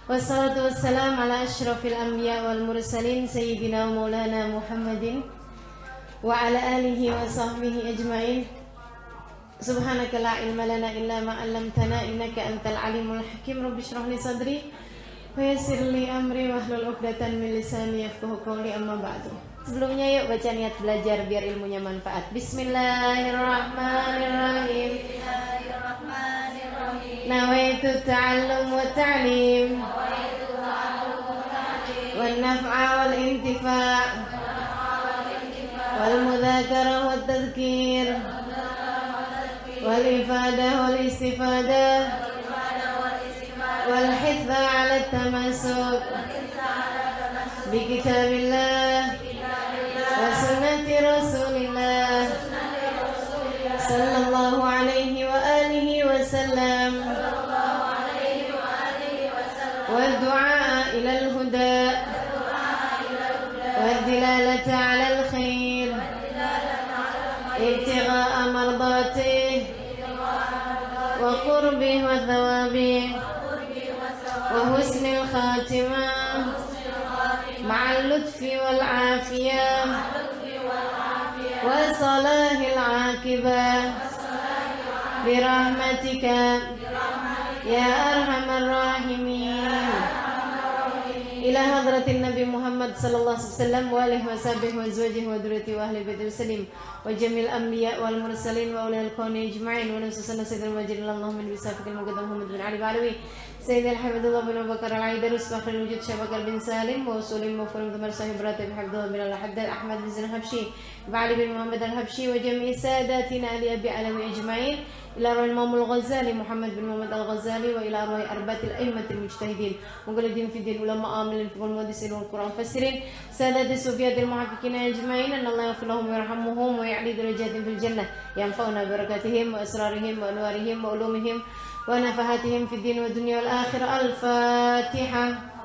Wassalatu wassalamu ala asyrafil anbiya wal mursalin sayyidina wa maulana Muhammadin wa ala alihi wa sahbihi ajma'in. Subhanaka la ilma lana illa ma 'allamtana innaka antal alimul hakim. Rabbi shrah li sadri wa yassir li amri wahlul 'uqdatam min lisani yafqahu qawli, amma ba'du. Sebelumnya yuk baca niat belajar biar ilmunya manfaat. Bismillahirrahmanirrahim. Nawaitu ta'allum wa ta'lim wal naf'a wal intifa' wal mudhakara wat tadhkir wal ifadah wal istifadah wal hitha 'ala at-tamassuk bi kitabillah wa sunnati rasulillah sallallahu alaihi wa alihi wa sallam wa du'a ila al-huda wa dilalata 'ala al-khair ibtigha'a mardatih wa qurbih wa thawabih wa husnil khatimah ma'al lutfi wal afiyah wa salahil aqibah birahmatika ya arhamar rahimin. Ila hadratin Nabi Muhammad sallallahu alaihi wasallam wa alihi washabihi wa azwajihi wa dzurriyyatihi wa ahli baitihi wasallim wa jamil anbiya wal mursalin wa ulil kauni ajma'in wa nususana sayyidil majid Allahumma min bisafikil muqaddam Muhammad bin Ali Balawi sayyidil hamidullah bin Abu Bakar al-Aidarus fakhrul wujud Syabakar bin Salim wa usulim mufrim tamar sahib ratib Abdullah bin al-Haddad Ahmad bin Zain al-Habsyi wa Ali bin Muhammad al-Habsyi wa jami'i sadatina ali abi alawi ajma'in ila arwah Imam al-Ghazali Muhammad bin Muhammad al-Ghazali wa ila arwah arba'atil a'immatil mujtahidin muqallidin fi din ulama amilin fi muhaddisin wal Qur'an fasirin sadati sufiyatil muhaqqiqin ajma'in anallahu yaghfir lahum wa yarhamuhum wa ya'li darajatin fil jannah yanfa'una barakatihim wa asrarihim wa anwarihim wa ulumihim wa nafahatihim fid din wa dunya wal akhirah. Al-Fatihah.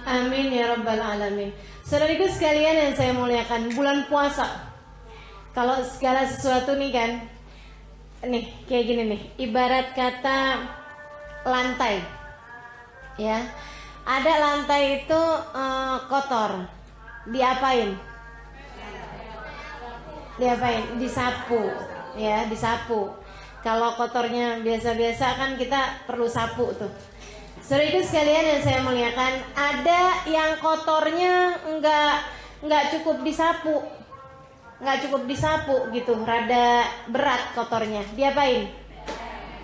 Amin ya rabbal alamin. Saudariku sekalian yang saya muliakan, bulan puasa, kalau segala sesuatu nih kan, nih kayak gini nih, ibarat kata lantai, ya. Ada lantai itu kotor, diapain? Diapain? Disapu, ya, disapu. Kalau kotornya biasa-biasa kan kita perlu sapu tuh. Saudara sekalian yang saya muliakan, ada yang kotornya nggak cukup disapu, gitu, rada berat kotornya. Diapain?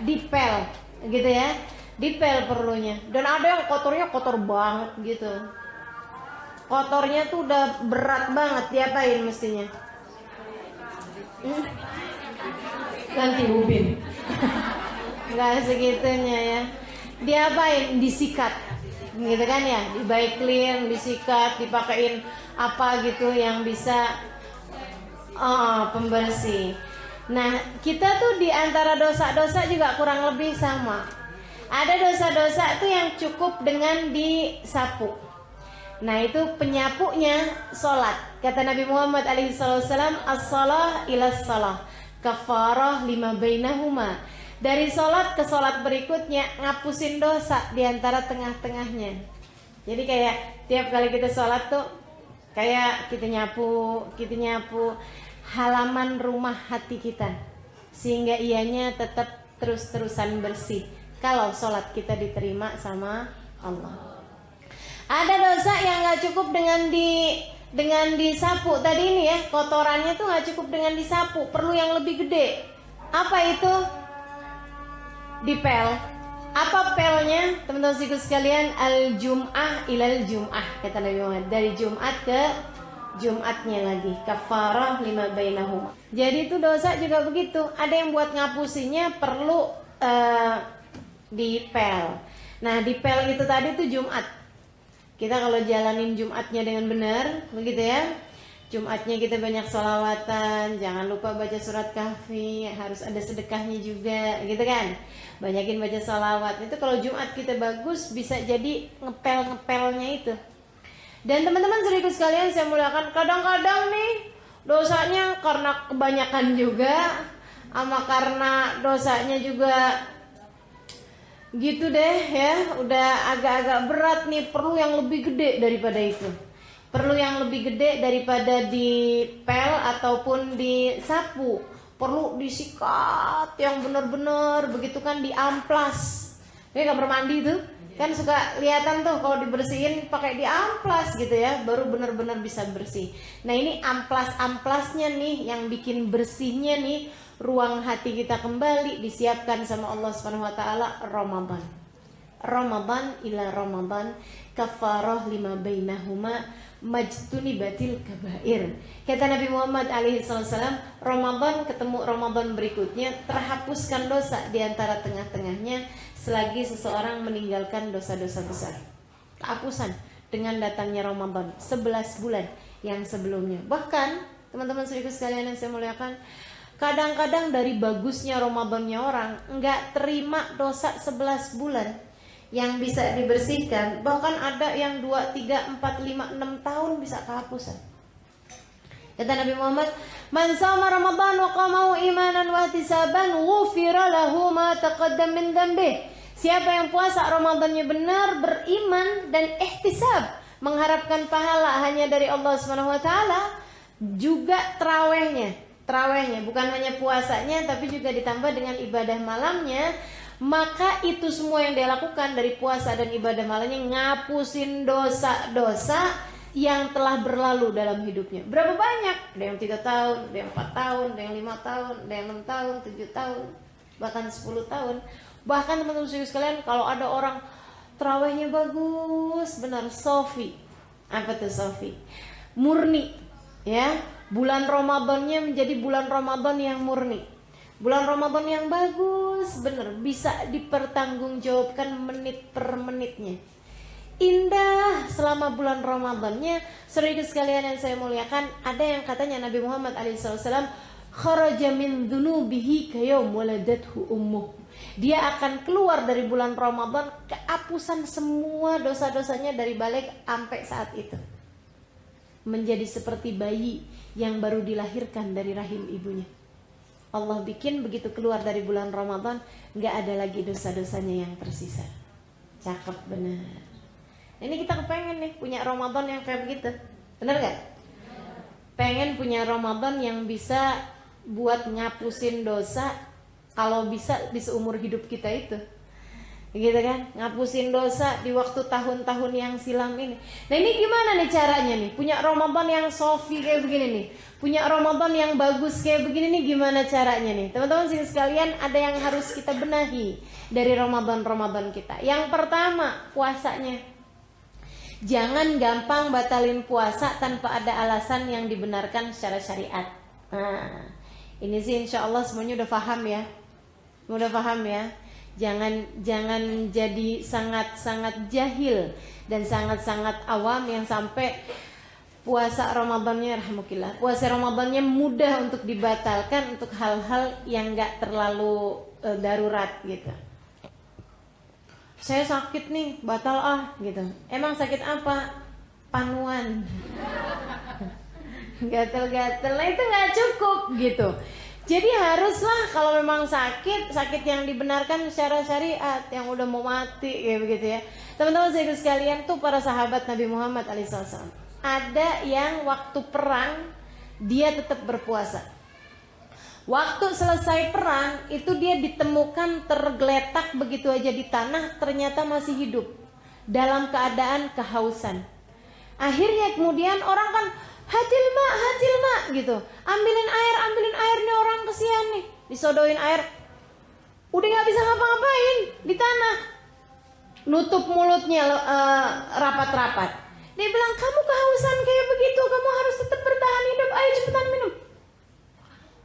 Dipel, gitu ya, dipel perlunya. Dan ada yang kotornya kotor banget gitu, kotornya tuh udah berat banget, diapain mestinya? Ganti ubin. Nggak segitunya ya. Diapain? Disikat, gitu kan ya, dibaik clean, disikat, dipakein apa gitu yang bisa pembersih. Nah, kita tuh di antara dosa-dosa juga kurang lebih sama. Ada dosa-dosa tuh yang cukup dengan disapu. Nah, itu penyapunya sholat. Kata Nabi Muhammad SAW, as-shalah ilas shalah kafarah lima bainahuma. Dari sholat ke sholat berikutnya ngapusin dosa di antara tengah-tengahnya. Jadi kayak tiap kali kita sholat tuh kayak kita nyapu halaman rumah hati kita, sehingga ianya tetap terus-terusan bersih kalau sholat kita diterima sama Allah. Ada dosa yang nggak cukup dengan disapu tadi ini ya, kotorannya tuh nggak cukup dengan disapu, perlu yang lebih gede. Apa itu? Dipel. Apa pelnya? Teman-teman sekalian, al-jum'ah ilal jum'ah, kata Nabi Muhammad, dari Jumat ke Jumatnya lagi, kafarah lima bainahum. Jadi itu dosa juga begitu. Ada yang buat ngapusinya perlu dipel. Nah, dipel itu tadi tuh Jumat. Kita kalau jalanin Jumatnya dengan benar, begitu ya. Jumatnya kita banyak sholawatan, jangan lupa baca surat kahfi, harus ada sedekahnya juga, gitu kan. Banyakin baca sholawat. Itu kalau Jumat kita bagus, bisa jadi ngepel-ngepelnya itu. Dan teman-teman saudaraku sekalian saya muliakan, kadang-kadang nih dosanya karena kebanyakan juga, sama karena dosanya juga gitu deh ya, udah agak-agak berat nih, perlu yang lebih gede daripada itu. Perlu yang lebih gede daripada dipel ataupun disapu. Perlu disikat yang benar-benar, begitu kan, diamplas. Ini kamar mandi tuh kan suka kelihatan tuh kalau dibersihin pakai diamplas gitu ya, baru benar-benar bisa bersih. Nah ini amplas-amplasnya nih yang bikin bersihnya nih, ruang hati kita kembali disiapkan sama Allah Subhanahu wa taala. Ramadan ila Ramadan kafarah lima bainahuma majtunibatil kabair. Kata Nabi Muhammad alaihi salam, Ramadan ketemu Ramadan berikutnya terhapuskan dosa di antara tengah-tengahnya selagi seseorang meninggalkan dosa-dosa besar. Kehapusan dengan datangnya Ramadan 11 bulan yang sebelumnya. Bahkan teman-teman saudaraku sekalian yang saya muliakan, kadang-kadang dari bagusnya Ramadannya orang enggak terima dosa 11 bulan yang bisa dibersihkan, bahkan ada yang 2, 3, 4, 5, 6 tahun bisa kehapusan. Kata Nabi Muhammad, "Man shama Ramadan wa qamahu imanan wa ihtisaban, ghufira lahu ma taqaddam min dhanbihi." Siapa yang puasa Ramadannya benar, beriman dan ihtisab, mengharapkan pahala hanya dari Allah Subhanahu wa taala, juga tarawehnya bukan hanya puasanya tapi juga ditambah dengan ibadah malamnya, maka itu semua yang dia lakukan dari puasa dan ibadah malamnya ngapusin dosa-dosa yang telah berlalu dalam hidupnya. Berapa banyak? Ada yang 3 tahun, ada yang 4 tahun, ada yang 5 tahun, ada yang 6 tahun, 7 tahun, bahkan 10 tahun. Bahkan teman-teman sekalian, kalau ada orang tarawihnya bagus, benar, sofi. Apa tuh sofi? Murni, ya. Bulan Ramadannya menjadi bulan Ramadan yang murni. Bulan Ramadan yang bagus, benar, bisa dipertanggungjawabkan menit per menitnya. Indah selama bulan Ramadannya. Saudara sekalian yang saya muliakan, ada yang katanya Nabi Muhammad alaihissalam, kharaja min dzunubihi kayaum waladathu ummuh. Dia akan keluar dari bulan Ramadan kehapusan semua dosa-dosanya dari balik sampai saat itu. Menjadi seperti bayi yang baru dilahirkan dari rahim ibunya. Allah bikin begitu keluar dari bulan Ramadan, nggak ada lagi dosa-dosanya yang tersisa. Cakep bener. Ini kita kepengen nih punya Ramadan yang kayak begitu, bener gak? Pengen punya Ramadan yang bisa buat ngapusin dosa, kalau bisa di seumur hidup kita itu, gitu kan? Ngapusin dosa di waktu tahun-tahun yang silam ini. Nah ini gimana nih caranya nih? Punya Ramadan yang sofi kayak begini nih, punya Ramadan yang bagus kayak begini nih, gimana caranya nih? Teman-teman sekalian, ada yang harus kita benahi dari Ramadan kita. Yang pertama, puasanya. Jangan gampang batalin puasa tanpa ada alasan yang dibenarkan secara syariat. Nah, ini sih insya Allah semuanya udah paham ya. Udah paham ya. Jangan jadi sangat-sangat jahil dan sangat-sangat awam yang sampai puasa Ramadannya, rahimahullah, puasa Ramadannya mudah untuk dibatalkan untuk hal-hal yang gak terlalu darurat gitu. Saya sakit nih, batal gitu. Emang sakit apa? Panuan. Gatel-gatel. Nah itu gak cukup gitu. Jadi haruslah kalau memang sakit yang dibenarkan secara syariat, yang udah mau mati kayak begitu ya. Teman-teman saya sekalian tuh, para sahabat Nabi Muhammad alaihissalam, ada yang waktu perang dia tetap berpuasa. Waktu selesai perang itu dia ditemukan tergeletak begitu aja di tanah, ternyata masih hidup dalam keadaan kehausan. Akhirnya kemudian orang kan hatil mak gitu, ambilin air nih, orang kesian nih, disodoin air, udah nggak bisa ngapa-ngapain di tanah, nutup mulutnya rapat-rapat. Dia bilang, kamu kehausan kayak begitu, kamu harus tetap bertahan hidup, ayo cepetan minum.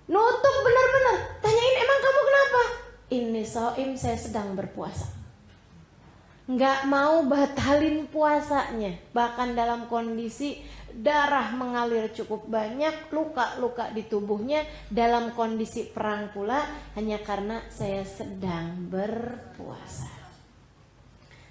Nutup benar-benar. Tanyain, emang kamu kenapa? Ini shaim, saya sedang berpuasa. nggak mau batalin puasanya, bahkan dalam kondisi darah mengalir cukup banyak, luka-luka di tubuhnya, dalam kondisi perang pula, hanya karena saya sedang berpuasa.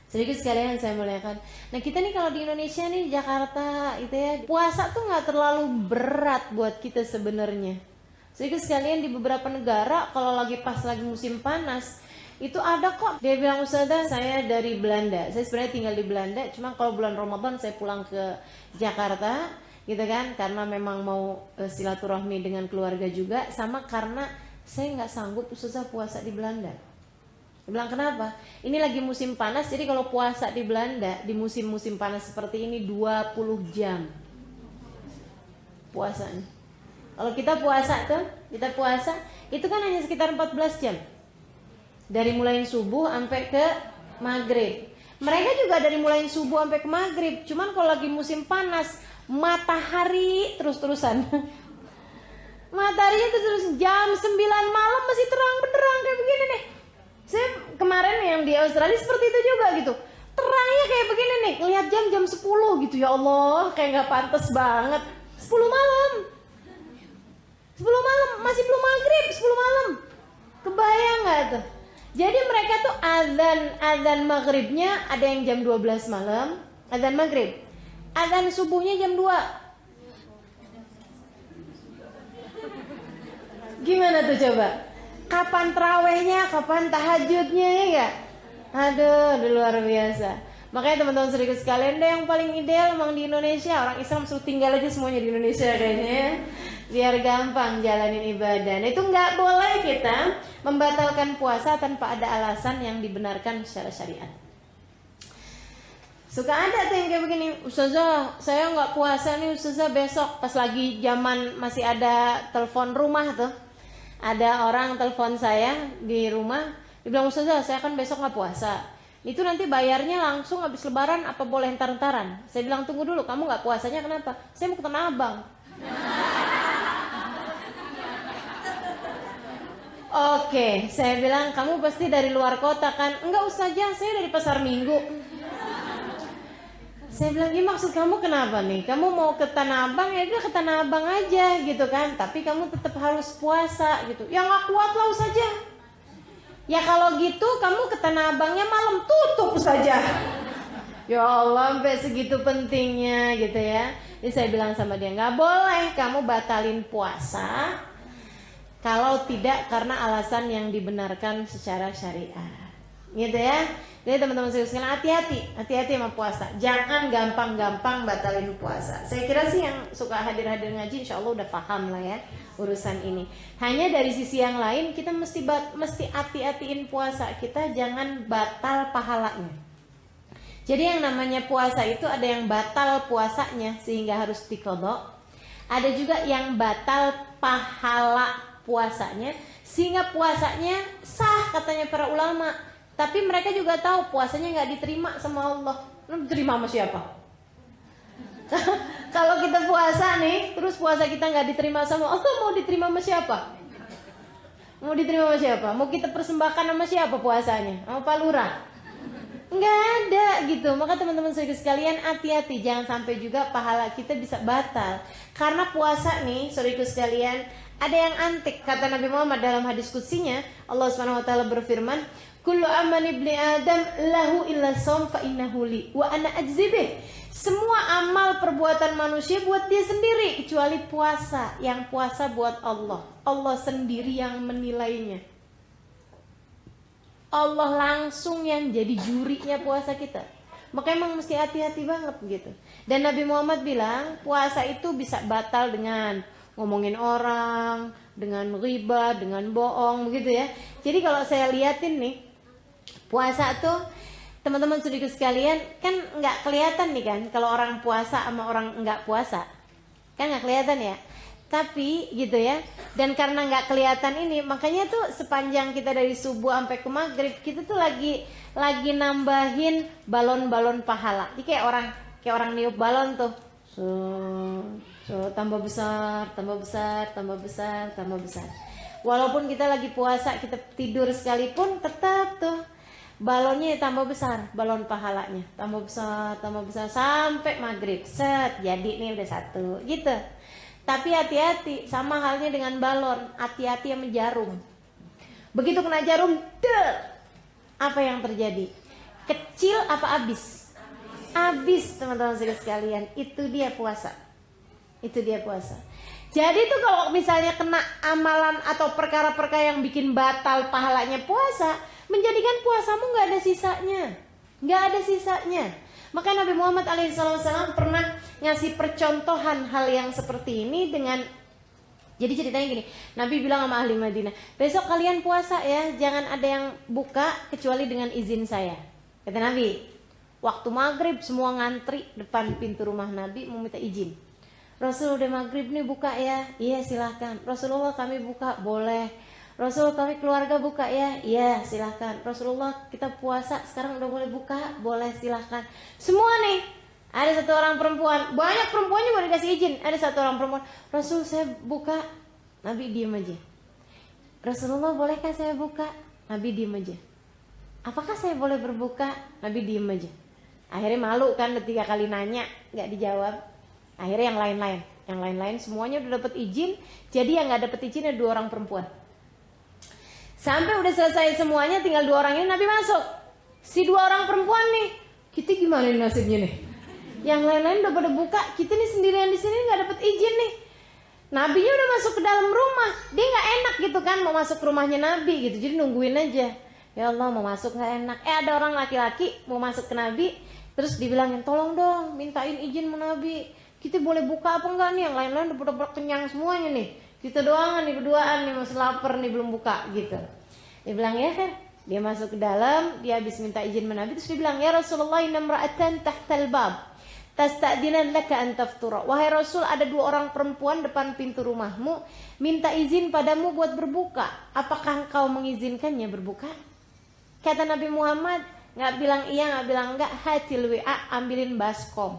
Sedikit sekalian saya muliakan. Nah kita nih kalau di Indonesia nih, Jakarta itu ya, puasa tuh nggak terlalu berat buat kita sebenarnya. Sedikit sekalian di beberapa negara kalau lagi pas lagi musim panas itu ada kok. Dia bilang, Ustazah saya dari Belanda, saya sebenarnya tinggal di Belanda, cuma kalau bulan Ramadan saya pulang ke Jakarta gitu kan, karena memang mau silaturahmi dengan keluarga juga, sama karena saya nggak sanggup Ustazah puasa di Belanda. Dia bilang kenapa? Ini lagi musim panas, jadi kalau puasa di Belanda di musim-musim panas seperti ini 20 jam puasanya. Kalau kita puasa itu kan hanya sekitar 14 jam. Dari mulai subuh sampai ke maghrib. Mereka juga dari mulai subuh sampai ke maghrib. Cuman kalau lagi musim panas, matahari terus-terusan. Mataharinya terus jam 9 malam masih terang benderang kayak begini nih. Saya kemarin yang di Australia seperti itu juga gitu. Terangnya kayak begini nih. Lihat jam 10 gitu, ya Allah, kayak nggak pantas banget. 10 malam. 10 malam masih belum maghrib, 10 malam. Kebayang nggak tuh? Jadi mereka tuh azan maghribnya ada yang jam 12 malam, azan maghrib. Azan subuhnya jam 2. Gimana tuh coba? Kapan terawihnya, kapan tahajudnya, ya enggak? Aduh, luar biasa. Makanya teman-teman sedikit sekalian deh, yang paling ideal emang di Indonesia, orang Islam suruh tinggal aja semuanya di Indonesia kayaknya ya. Biar gampang jalanin ibadah. Nah, itu nggak boleh kita membatalkan puasa tanpa ada alasan yang dibenarkan secara syariat. Suka ada tuh yang kayak begini, Ustazah saya nggak puasa nih Ustazah, besok pas lagi zaman masih ada telepon rumah tuh, ada orang telepon saya di rumah, dia bilang Ustazah saya kan besok nggak puasa, itu nanti bayarnya langsung habis lebaran apa boleh entar-entaran? Saya bilang tunggu dulu, kamu nggak puasanya kenapa? Saya mau ke Tanah Abang. Oke, saya bilang kamu pasti dari luar kota kan? Enggak Ustazah, saya dari Pasar Minggu. Saya bilang, ya maksud kamu kenapa nih? Kamu mau ke Tanah Abang, ya udah ke Tanah Abang aja gitu kan? Tapi kamu tetap harus puasa gitu. Ya nggak kuat lah Ustazah. Ya kalau gitu kamu ke Tanah Abangnya malam tutup saja. Ya Allah, sampai segitu pentingnya gitu ya. Jadi saya bilang sama dia, nggak boleh kamu batalin puasa kalau tidak karena alasan yang dibenarkan secara syariat, gitu ya. Jadi teman-teman sekalian hati-hati sama puasa. Jangan gampang-gampang batalin puasa. Saya kira sih yang suka hadir-hadir ngaji, insya Allah udah paham lah ya urusan ini. Hanya dari sisi yang lain kita mesti hati-hatiin puasa kita, jangan batal pahalanya. Jadi yang namanya puasa itu ada yang batal puasanya sehingga harus diqadha. Ada juga yang batal pahala puasanya sehingga puasanya sah katanya para ulama, tapi mereka juga tahu puasanya nggak diterima sama Allah. Diterima sama siapa? Kalau kita puasa nih terus puasa kita nggak diterima sama Allah, mau diterima sama siapa? Mau diterima sama siapa? Mau kita persembahkan sama siapa puasanya? Sama Pak Lurah? Nggak ada gitu. Maka teman-teman sekalian hati-hati, jangan sampai juga pahala kita bisa batal karena puasa nih. Saudaraku sekalian, ada yang antik. Kata Nabi Muhammad dalam hadis qudsinya, Allah Subhanahu wa taala berfirman, kullu amali ibni Adam lahu illa shaum fa innahu li wa ana ajzi bih. Semua amal perbuatan manusia buat dia sendiri kecuali puasa. Yang puasa buat Allah. Allah sendiri yang menilainya. Allah langsung yang jadi jurinya puasa kita. Maka emang mesti hati-hati banget gitu. Dan Nabi Muhammad bilang puasa itu bisa batal dengan ngomongin orang, dengan riba, dengan bohong begitu ya. Jadi kalau saya liatin nih, puasa tuh teman-teman saudaraku sekalian kan nggak kelihatan nih kan kalau orang puasa sama orang nggak puasa, kan nggak kelihatan ya. Tapi gitu ya, dan karena nggak kelihatan ini, makanya tuh sepanjang kita dari subuh sampai ke maghrib kita tuh lagi nambahin balon-balon pahala. Jadi kayak orang niup balon tuh, so tambah besar. Walaupun kita lagi puasa, kita tidur sekalipun tetap tuh balonnya tambah besar, balon pahalanya tambah besar sampai maghrib. Set, jadi nih udah satu gitu. Tapi hati-hati, sama halnya dengan balon, hati-hati yang jarum. Begitu kena jarum, apa yang terjadi? Kecil apa habis? Habis, teman-teman sekalian. Itu dia puasa. Itu dia puasa. Jadi tuh kalau misalnya kena amalan atau perkara-perkara yang bikin batal pahalanya puasa, menjadikan puasamu nggak ada sisanya, nggak ada sisanya. Maka Nabi Muhammad alaihissalam pernah ngasih percontohan hal yang seperti ini dengan, jadi ceritanya gini, Nabi bilang sama ahli Madinah, besok kalian puasa ya, jangan ada yang buka kecuali dengan izin saya. Kata Nabi, waktu maghrib semua ngantri depan pintu rumah Nabi mau minta izin. Rasul udah maghrib nih buka ya, iya silahkan. Rasulullah kami buka, boleh. Rasul kami keluarga buka ya, iya silahkan. Rasulullah kita puasa sekarang udah boleh buka, boleh silahkan. Semua nih, ada satu orang perempuan, banyak perempuannya boleh dikasih izin. Ada satu orang perempuan, Rasul saya buka, Nabi diem aja. Rasulullah bolehkah saya buka? Nabi diem aja. Apakah saya boleh berbuka? Nabi diem aja. Akhirnya malu kan, 3 kali nanya nggak dijawab. Akhirnya yang lain semuanya udah dapat izin. Jadi yang nggak dapat izinnya 2 orang perempuan. Sampai udah selesai semuanya, tinggal 2 orang ini, Nabi masuk. Si 2 orang perempuan nih, kita gimana nih nasibnya nih? Yang lain-lain udah pada buka, kita nih sendirian di sini nggak dapat izin nih. Nabinya udah masuk ke dalam rumah, dia nggak enak gitu kan, mau masuk ke rumahnya Nabi gitu, jadi nungguin aja. Ya Allah, mau masuk nggak enak. Ada orang laki-laki mau masuk ke Nabi, terus dibilangin, tolong dong, mintain izin sama Nabi. Kita boleh buka apa enggak nih? Yang lain-lain udah kenyang semuanya nih. Kita doang nih berduaan nih masih lapar nih belum buka gitu. Dia bilang ya kan. Dia masuk ke dalam, dia habis minta izin sama Nabi, terus dia bilang, ya Rasulullah inna imra'atan tahtal bab tasta'dinan laka an taftura. Wahai Rasul, ada 2 orang perempuan depan pintu rumahmu, minta izin padamu buat berbuka. Apakah engkau mengizinkannya berbuka? Kata Nabi Muhammad, nggak bilang iya, nggak bilang enggak, hatil WA, ambilin baskom.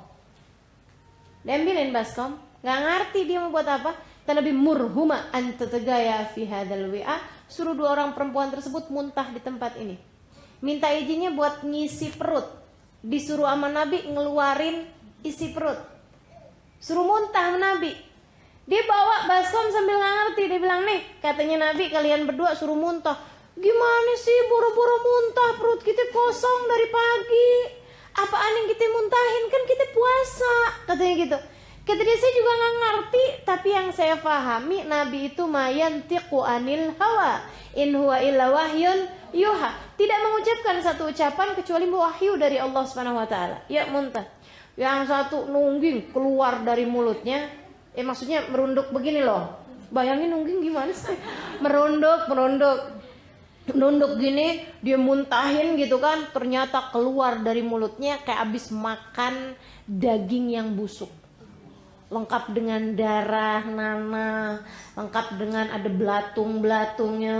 Dia ambilin baskom, nggak ngerti dia mau buat apa. Kata Nabi, murhuma antategaya fi hadzal WA, suruh 2 orang perempuan tersebut muntah di tempat ini. Minta izinnya buat ngisi perut. Disuruh sama Nabi ngeluarin isi perut. Suruh muntah sama Nabi. Dia bawa baskom sambil nggak ngerti. Dia bilang, nih katanya Nabi kalian berdua suruh muntah. Gimana sih buru-buru muntah, perut kita kosong dari pagi. Apaan yang kita muntahin, kan kita puasa. Katanya gitu. Kata dia, saya juga nggak ngerti, tapi yang saya pahami Nabi itu mayantiqu anil hawa in huwa illa wahyun yuha. Tidak mengucapkan satu ucapan kecuali wahyu dari Allah Subhanahu wa taala. Ya muntah. Yang satu nungging keluar dari mulutnya, maksudnya merunduk begini loh. Bayangin nungging gimana sih? Merunduk gini, dia muntahin gitu kan, ternyata keluar dari mulutnya kayak abis makan daging yang busuk. Lengkap dengan darah, nanah, lengkap dengan ada belatung-belatungnya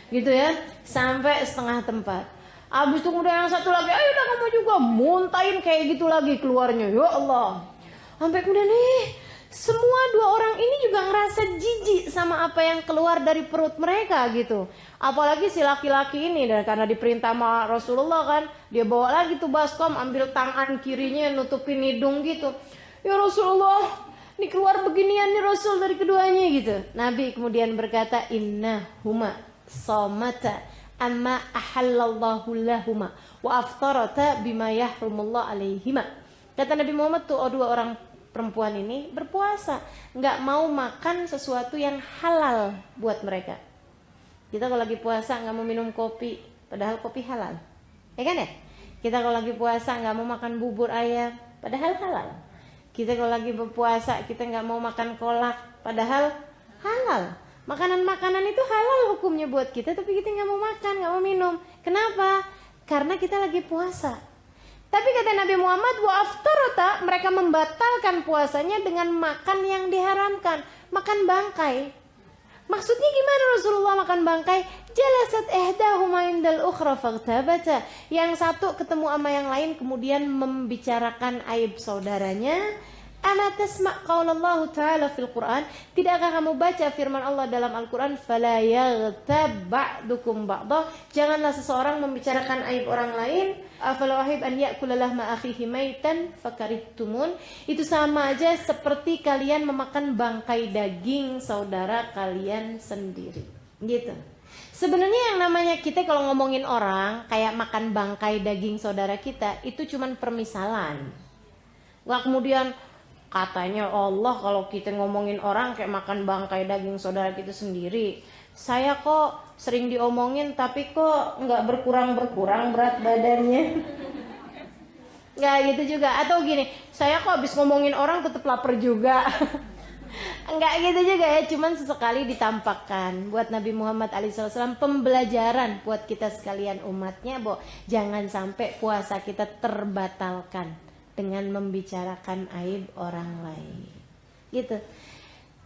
gitu ya, sampai setengah tempat. Abis itu udah yang satu lagi, ayo udah kamu juga muntahin kayak gitu lagi keluarnya, ya Allah. Sampai kemudian nih, semua 2 orang ini juga ngerasa jijik sama apa yang keluar dari perut mereka gitu. Apalagi si laki-laki ini, dan karena diperintah sama Rasulullah kan, dia bawa lagi tuh baskom, ambil tangan kirinya nutupin hidung gitu. Ya Rasulullah, ini keluar beginian nih Rasul dari keduanya gitu. Nabi kemudian berkata, innahuma somata amma ahallallahu lahuma wa aftarata bima yahrumullah alaihima. Kata Nabi Muhammad tuh 2 orang perempuan ini berpuasa, nggak mau makan sesuatu yang halal buat mereka. Kita kalau lagi puasa nggak mau minum kopi, padahal kopi halal, ya kan ya? Kita kalau lagi puasa nggak mau makan bubur ayam, padahal halal. Kita kalau lagi berpuasa kita nggak mau makan kolak, padahal halal. Makanan-makanan itu halal hukumnya buat kita, tapi kita nggak mau makan, nggak mau minum. Kenapa? Karena kita lagi puasa. Tapi kata Nabi Muhammad, wa aftarata, mereka membatalkan puasanya dengan makan yang diharamkan, makan bangkai. Maksudnya gimana Rasulullah makan bangkai? Jalasat ihdahuma indal ukhra faghtabata. Yang satu ketemu sama yang lain kemudian membicarakan aib saudaranya. Ama tasma' qaulallahu ta'ala fil Qur'an? Tidakkah kamu baca firman Allah dalam Al-Qur'an? Fala yaghtab ba'dukum ba'dha. Janganlah seseorang membicarakan aib orang lain. Afala wahib an ya'kula lahma akhihi maitan fakarihtumun. Itu sama aja seperti kalian memakan bangkai daging saudara kalian sendiri. Gitu. Sebenarnya yang namanya kita kalau ngomongin orang kayak makan bangkai daging saudara kita itu cuman permisalan. Nggak kemudian katanya Allah kalau kita ngomongin orang kayak makan bangkai daging saudara kita sendiri. Saya kok sering diomongin tapi kok nggak berkurang-berkurang berat badannya. Nggak gitu juga. Atau gini, saya kok habis ngomongin orang tetap lapar juga. Enggak gitu juga ya, cuman sesekali ditampakkan buat Nabi Muhammad SAW pembelajaran buat kita sekalian umatnya, bahwa jangan sampai puasa kita terbatalkan dengan membicarakan aib orang lain. Gitu.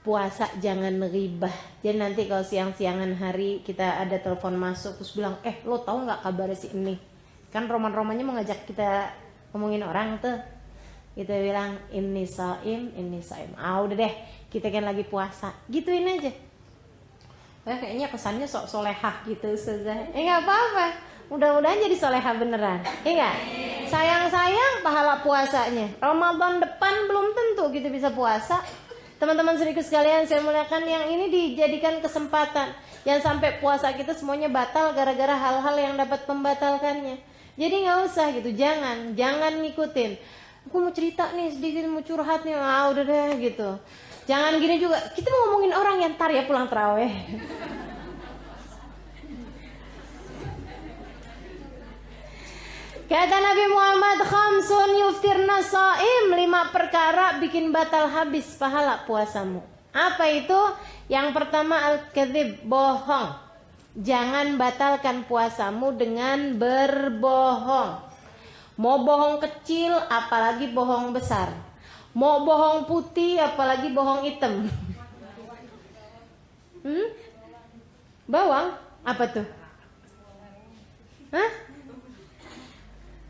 Puasa jangan ribah. Jadi nanti kalau siang-siangan hari kita ada telepon masuk terus bilang, lo tahu nggak kabar si ini? Kan roman-romannya mau ngajak kita ngomongin orang tuh. Kita bilang ini saim. Udah deh, kita kan lagi puasa. Gituin aja. Kayaknya kesannya sok solehah gitu Ustazah. Nggak apa-apa. Mudah-mudahan jadi solehah beneran. Iya. Sayang-sayang pahala puasanya. Ramadan depan belum tentu kita bisa puasa. Teman-teman seriku sekalian, saya muliakan, yang ini dijadikan kesempatan. Jangan sampai puasa kita semuanya batal gara-gara hal-hal yang dapat membatalkannya. Jadi nggak usah gitu. Jangan ngikutin. Aku mau cerita nih sedikit, mau curhat nih, udah deh gitu. Jangan gini juga, kita mau ngomongin orang yang ntar ya pulang taraweh. Kata Nabi Muhammad, khamsun yuftirna shaim, 5 perkara bikin batal habis pahala puasamu. Apa itu? Yang pertama al-kadzib, bohong. Jangan batalkan puasamu dengan berbohong. Mau bohong kecil, apalagi bohong besar. Mau bohong putih, apalagi bohong hitam. Bawang? Apa tuh? Hah?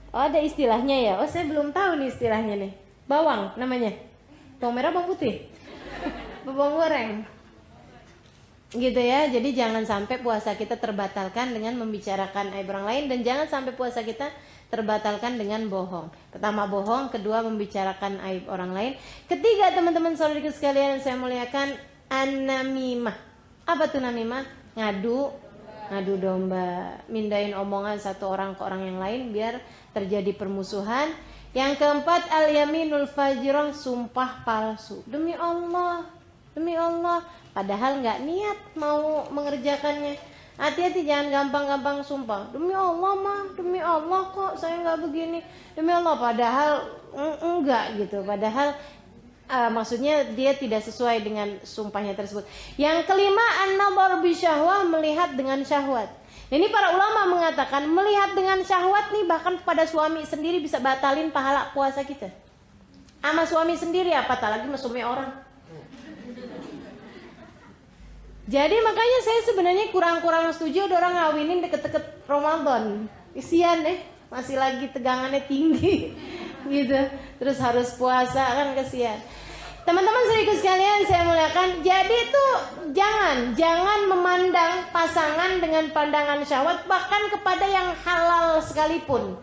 Oh, ada istilahnya ya? Oh, saya belum tahu nih istilahnya nih. Bawang namanya? Bawang merah, bawang putih? Bawang goreng? Gitu ya, jadi jangan sampai puasa kita terbatalkan dengan membicarakan aib orang lain. Dan jangan sampai puasa kita terbatalkan dengan bohong. Pertama bohong, kedua membicarakan aib orang lain. Ketiga, teman-teman saudariku sekalian yang saya muliakan, an-namimah. Apa tuh namimah? Ngadu domba, mindahin omongan satu orang ke orang yang lain biar terjadi permusuhan. Yang keempat, al-yaminul fajirah, sumpah palsu. Demi Allah, padahal nggak niat mau mengerjakannya. Hati-hati, jangan gampang-gampang sumpah. Demi Allah kok saya nggak begini. Demi Allah, padahal enggak gitu. Padahal maksudnya dia tidak sesuai dengan sumpahnya tersebut. Yang kelima, an-nadhar bi syahwah, melihat dengan syahwat. Ini para ulama mengatakan melihat dengan syahwat nih bahkan pada suami sendiri bisa batalin pahala puasa kita. Sama suami sendiri, apatah lagi sama suami orang. Jadi makanya saya sebenarnya kurang setuju ada orang ngawinin deket-deket Ramadan. Isian masih lagi tegangannya tinggi gitu. Terus harus puasa kan, kesian. Teman-teman saudaraku sekalian saya muliakan, jadi tuh jangan memandang pasangan dengan pandangan syahwat, bahkan kepada yang halal sekalipun.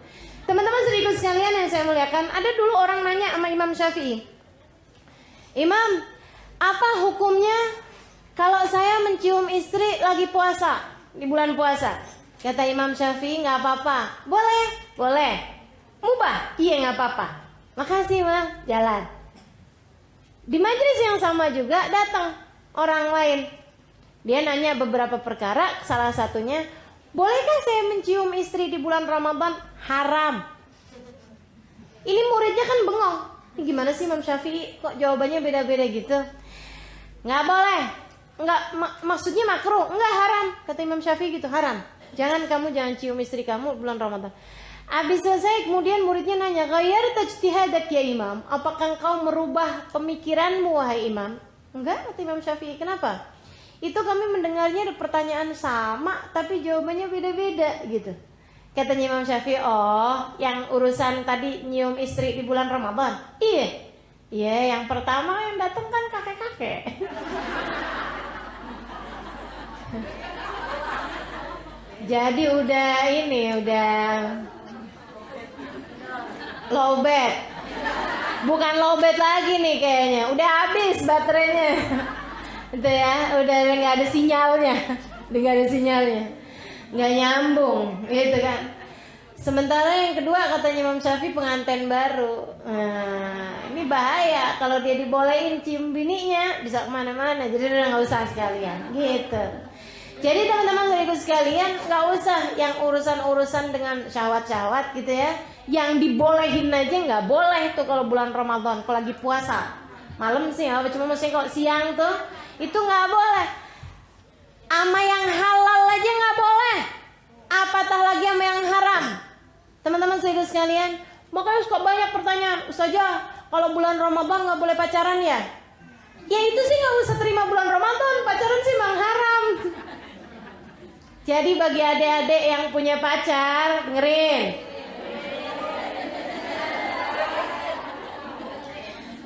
Teman-teman saudaraku sekalian yang saya muliakan, ada dulu orang nanya sama Imam Syafi'i, Imam, apa hukumnya kalau saya mencium istri lagi puasa, di bulan puasa? Kata Imam Syafi'i, nggak apa-apa. Boleh. Mubah? Iya, nggak apa-apa. Makasih Bang, jalan. Di majelis yang sama juga datang orang lain. Dia nanya beberapa perkara, salah satunya, bolehkah saya mencium istri di bulan Ramadan? Haram. Ini muridnya kan bengong. Ini gimana sih Imam Syafi'i? Kok jawabannya beda-beda gitu? Nggak boleh. Maksudnya makruh. Enggak, haram. Kata Imam Syafi'i gitu, haram. Jangan cium istri kamu bulan Ramadan. Habis selesai kemudian muridnya nanya, "Ghayyar tajtihadak ya Imam? Apakah engkau merubah pemikiranmu wahai Imam?" Enggak, kata Imam Syafi'i. Kenapa? Itu kami mendengarnya ada pertanyaan sama tapi jawabannya beda-beda gitu. Katanya Imam Syafi'i, "Oh, yang urusan tadi nyium istri di bulan Ramadan?" "Iya." Ya, yang pertama yang datang kan kakek-kakek. Jadi udah lowbat. Bukan lowbat lagi nih kayaknya. Udah habis baterainya. Itu ya, udah nggak ada sinyalnya. Nggak nyambung, gitu kan. Sementara yang kedua katanya Imam Syafi'i pengantin baru. Nah, ini bahaya kalau dia dibolehin cium bininya bisa kemana-mana. Jadi udah nggak usah sekalian, gitu. Jadi teman-teman saudaraku sekalian, nggak usah yang urusan-urusan dengan syahwat-syahwat gitu ya. Yang dibolehin aja nggak boleh tuh kalau bulan Ramadan, kalau lagi puasa. Malam sih apa, cuma mesti kalau siang tuh itu nggak boleh. Ama yang halal aja nggak boleh. Apatah lagi sama yang haram. Teman-teman saudaraku sekalian, makanya suka banyak pertanyaan, Ustazah, kalau bulan Ramadan nggak boleh pacaran ya? Ya itu sih nggak usah terima bulan Ramadan, pacaran sih memang haram. Jadi bagi adik-adik yang punya pacar, dengerin.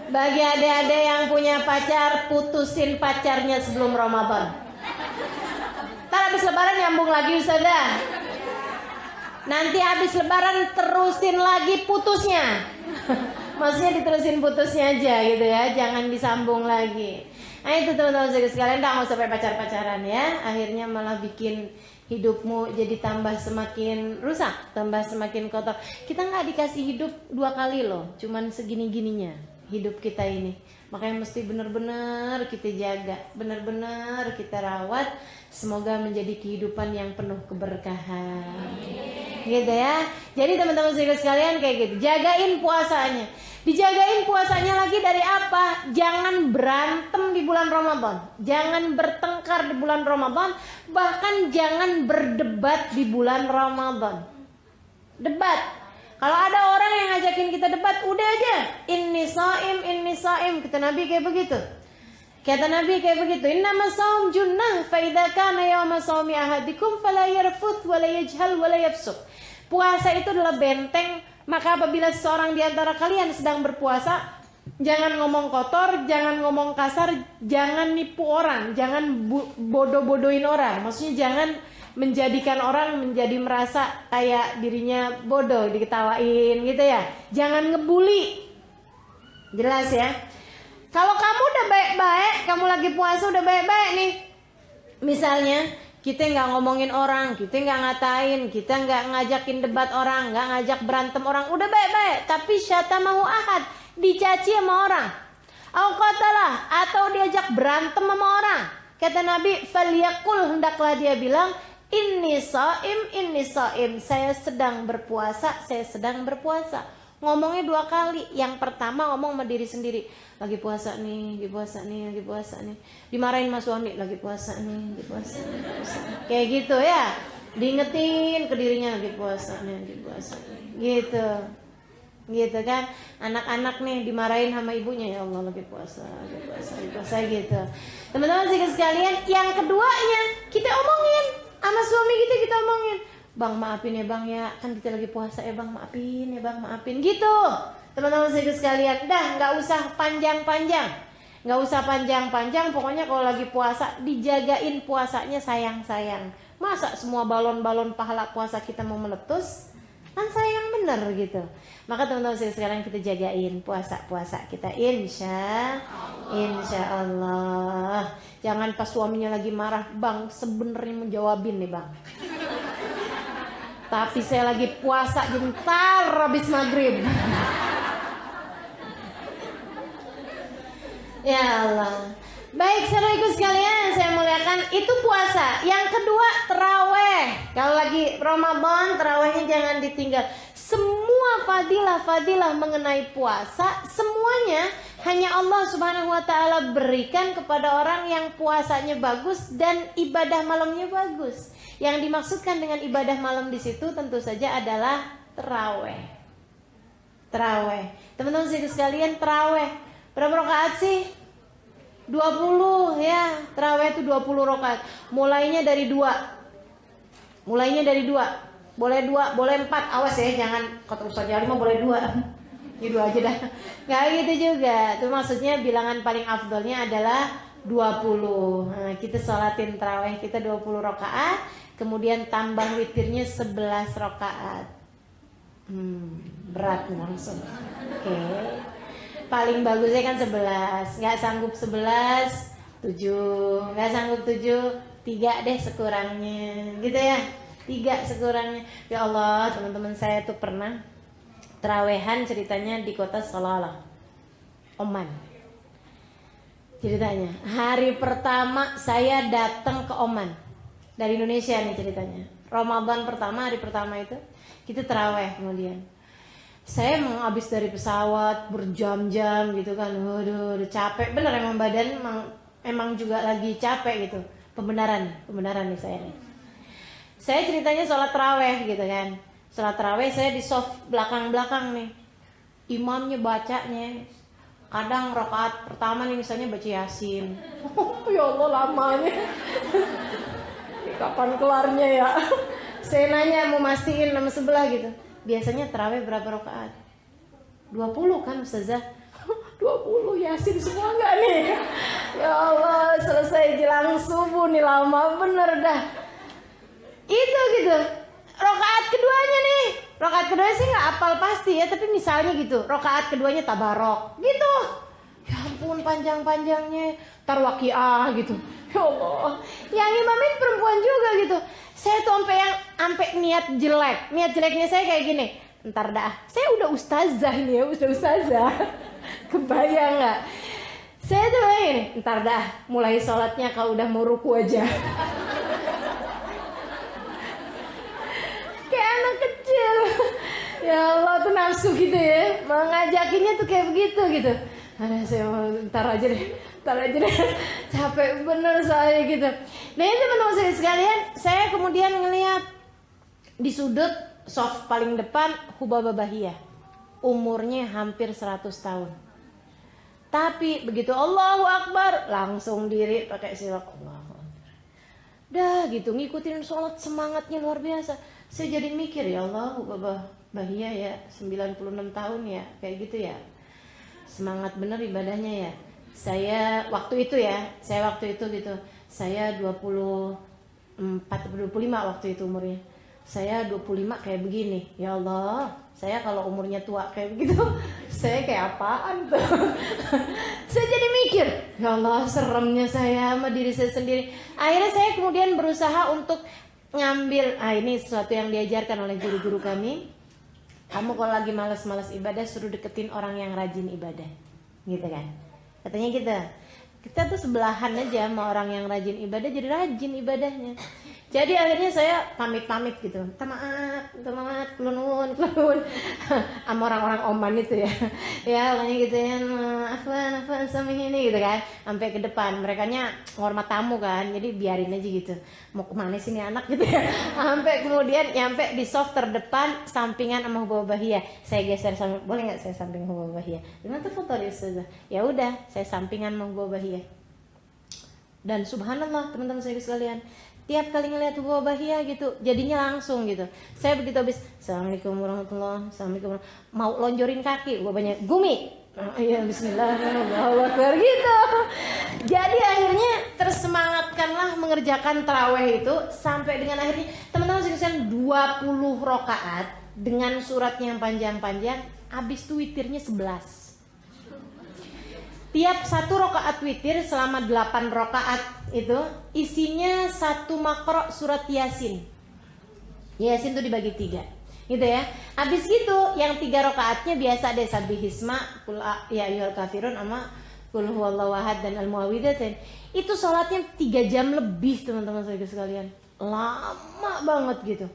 Bagi adik-adik yang punya pacar, putusin pacarnya sebelum Ramadan. Ntar habis lebaran nyambung lagi Ustazah. Nanti habis lebaran terusin lagi putusnya. Maksudnya diterusin putusnya aja gitu ya, jangan disambung lagi. Nah itu teman-teman sekalian, nggak usah pacar-pacaran ya. Akhirnya malah bikin hidupmu jadi tambah semakin rusak, tambah semakin kotor. Kita nggak dikasih hidup 2 kali loh, cuman segini-gininya hidup kita ini. Makanya mesti benar-benar kita jaga, benar-benar kita rawat. Semoga menjadi kehidupan yang penuh keberkahan. Gitu ya. Jadi teman-teman sekalian kayak gitu, jagain puasanya. Dijagain puasanya lagi dari apa? Jangan berantem di bulan Ramadan, jangan bertengkar di bulan Ramadan, bahkan jangan berdebat di bulan Ramadan. Debat. Kalau ada orang yang ngajakin kita debat, udah aja. Inni saim, kata Nabi kayak begitu. Kata Nabi kayak begitu. Innama saum junnah, fa idza kana yawma saumi ahadikum fala yarfuth wa la yajhal wa la yafsuq. Puasa itu adalah benteng. Maka apabila seseorang di antara kalian sedang berpuasa, jangan ngomong kotor, jangan ngomong kasar, jangan nipu orang, jangan bodoh-bodohin orang. Maksudnya jangan menjadikan orang menjadi merasa kayak dirinya bodoh, diketawain gitu ya. Jangan ngebully. Jelas ya. Kalau kamu udah baik-baik, kamu lagi puasa udah baik-baik nih. Misalnya kita nggak ngomongin orang, kita nggak ngatain, kita nggak ngajakin debat orang, nggak ngajak berantem orang, udah baik-baik. Tapi syatamahu ahad, dicaci sama orang, qatalah, atau diajak berantem sama orang. Kata Nabi, falyaqul, hendaklah dia bilang, inni saim, saya sedang berpuasa. Ngomongnya 2 kali. Yang pertama ngomong sama diri sendiri, lagi puasa nih. Dimarahin mas suami, lagi puasa nih. Kayak gitu ya. Diingetin ke dirinya, lagi puasa nih. Gitu kan. Anak-anak nih dimarahin sama ibunya, ya Allah lagi puasa gitu. Teman-teman sekalian, yang keduanya kita omongin sama suami kita omongin. Bang maafin ya bang ya, kan kita lagi puasa ya bang, maafin ya bang, maafin gitu. Teman-teman sekalian, dah nggak usah panjang-panjang, pokoknya kalau lagi puasa dijagain puasanya sayang-sayang. Masa semua balon-balon pahala puasa kita mau meletus? Kan sayang bener gitu. Maka teman-teman sekalian kita jagain puasa kita, insya Allah. Jangan pas suaminya lagi marah, bang sebenarnya mau jawabin nih bang, tapi saya lagi puasa bentar habis maghrib. Ya Allah. Baik saudaraku sekalian, saya muliakan, itu puasa. Yang kedua terawih. Kalau lagi Ramadan, terawihnya jangan ditinggal. Semua fadilah mengenai puasa, semuanya hanya Allah Subhanahu wa ta'ala berikan kepada orang yang puasanya bagus dan ibadah malamnya bagus. Yang dimaksudkan dengan ibadah malam di situ tentu saja adalah terawih. Teman-teman sekalian, terawih berapa rakaat sih? 20 ya. Terawih itu 20 rakaat. Mulainya dari 2. Boleh 2, boleh 4. Awas ya, jangan kata Ustaz Jali mah boleh 2. Gitu aja dah. Nggak gitu juga. Itu maksudnya bilangan paling afdolnya adalah 20. Nah, kita sholatin taraweh kita 20 rakaat, kemudian tambah witirnya 11 rakaat. Berat langsung. Oke. Paling bagusnya kan 11. Nggak sanggup 11, 7. Nggak sanggup 7, 3 deh sekurangnya. Gitu ya. 3 sekurangnya. Ya Allah, teman-teman saya tuh pernah terawehan ceritanya di kota Salalah, Oman. Ceritanya hari pertama saya datang ke Oman dari Indonesia nih ceritanya. Ramadan pertama, hari pertama itu kita teraweh. Kemudian saya mau habis dari pesawat berjam-jam gitu kan. Waduh, udah capek bener, emang badan emang juga lagi capek gitu. Pembenaran nih saya nih. Saya ceritanya sholat teraweh gitu kan. Sholat teraweh saya di soft belakang-belakang nih. Imamnya bacanya kadang rakaat pertama nih misalnya baca Yasin. Ya Allah lamanya. Kapan kelarnya ya? Saya nanya mau mastiin nama sebelah gitu. Biasanya terawih berapa rakaat? 20 kan Ustazah? 20 Yasin semua enggak nih? Ya Allah, selesai jelang subuh nih, lama bener dah. Itu gitu. Rakaat keduanya nih, rakaat kedua sih nggak apal pasti ya, tapi misalnya gitu, rakaat keduanya tabarok gitu. Ya ampun panjang-panjangnya, tar waqiah gitu. Ya Allah, yang imamin perempuan juga gitu. Saya tuh sampai niat jeleknya saya kayak gini. Ntar dah, saya udah ustazah nih ya, udah ustazah. Kebayang nggak? Saya tuh ini, ntar dah, mulai sholatnya kalau udah mau ruku aja. Kayak anak kecil. Ya Allah tuh nafsu gitu ya, mengajakinya tuh kayak begitu gitu. Ada saya mau ntar aja deh, capek bener saya gitu. Nah itu teman-teman saya sekalian, saya kemudian ngelihat di sudut soft paling depan Hubabah Bahiyah, umurnya hampir 100 tahun. Tapi begitu Allahu Akbar langsung diri pakai silak Allahu Akbar. Dah gitu ngikutin sholat, semangatnya luar biasa. Saya jadi mikir, ya Allah, Hubabah Bahiyah ya 96 tahun ya, kayak gitu ya. Semangat bener ibadahnya ya. Saya waktu itu gitu. Saya 24 25 waktu itu umurnya. Saya 25 kayak begini. Ya Allah, saya kalau umurnya tua kayak begitu, saya kayak apaan tuh? Saya jadi mikir, ya Allah, seremnya saya sama diri saya sendiri. Akhirnya saya kemudian berusaha untuk ngambil, ini sesuatu yang diajarkan oleh guru-guru kami. Kamu kalau lagi malas-malas ibadah, suruh deketin orang yang rajin ibadah, gitu kan? Katanya gitu. Kita tuh sebelahan aja sama orang yang rajin ibadah, jadi rajin ibadahnya. Jadi akhirnya saya pamit gitu. Minta maaf, kulunun sama orang-orang Oman itu ya. Ya, makanya gitu ya. Afwan sama ini gitu kan. Sampai ke depan, merekanya ngormat tamu kan. Jadi biarin aja gitu. Mau kemana sih nih anak gitu ya. Sampai kemudian nyampe di soft terdepan sampingan sama Hubabah Bahiyah. Saya geser boleh enggak saya samping Hubabah Bahiyah? Gimana tuh foto di Ustazah? Ya udah, saya sampingan sama Hubabah Bahiyah. Dan subhanallah teman-teman saya sekalian, tiap kali ngeliat Hubabah Bahiyah gitu, jadinya langsung gitu. Saya begitu habis Assalamualaikum warahmatullahi wabarakatuh, mau lonjorin kaki, Hubabahnya gumi. Ya bismillahirrahmanirrahim gitu. Jadi akhirnya tersemangatkanlah mengerjakan taraweh itu sampai dengan akhirnya teman-teman sekalian 20 rakaat dengan surat yang panjang-panjang, habis itu witirnya 11. Tiap satu rakaat witir selama 8 rakaat itu isinya satu makro surat Yasin. Yasin itu dibagi 3, gitu ya. Habis gitu yang 3 rakaatnya biasa deh Sabbihisma, Qul ya ayyuhal kafirun sama Qul huwallahu ahad dan al-muawwidzatain. Itu sholatnya 3 jam lebih teman-teman saya sekalian. Lama banget gitu.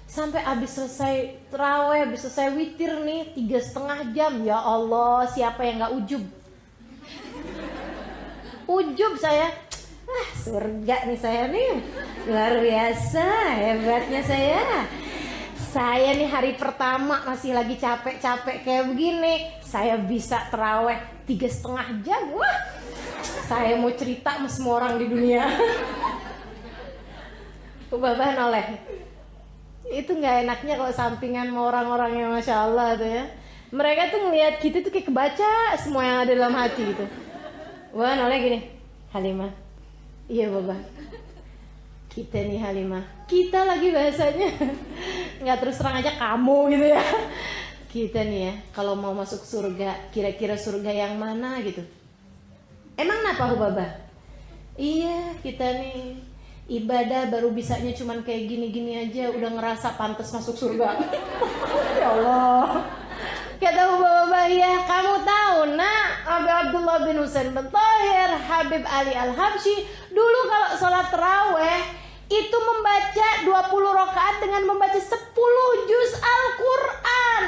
Sampai habis selesai tarawih, habis selesai witir nih 3,5 jam. Ya Allah, siapa yang gak ujub? Ujub saya, surga nih saya nih, luar biasa hebatnya saya nih hari pertama masih lagi capek-capek kayak begini, saya bisa taraweh 3,5 jam, wah, saya mau cerita sama semua orang di dunia. Hubabah noleh, itu nggak enaknya kalau sampingan sama orang-orang yang masya Allah tuh ya. Mereka tuh ngelihat kita tuh kayak kebaca semua yang ada dalam hati gitu. Wah, nolnya gini, Halimah. Iya Baba. Kita nih Halimah. Kita lagi bahasanya. Nggak terus terang aja kamu gitu ya. Kita nih ya, kalau mau masuk surga, kira-kira surga yang mana gitu. Emang kenapa Baba? Iya, kita nih ibadah baru bisanya cuman kayak gini-gini aja udah ngerasa pantas masuk surga. Ya Allah. Kata bapak-bapak, ya kamu tahu nak, Abi Abdullah bin Husain bin Tahir, Habib Ali Al-Habsyi dulu kalau sholat taraweh itu membaca 20 rakaat dengan membaca 10 juz Al-Quran.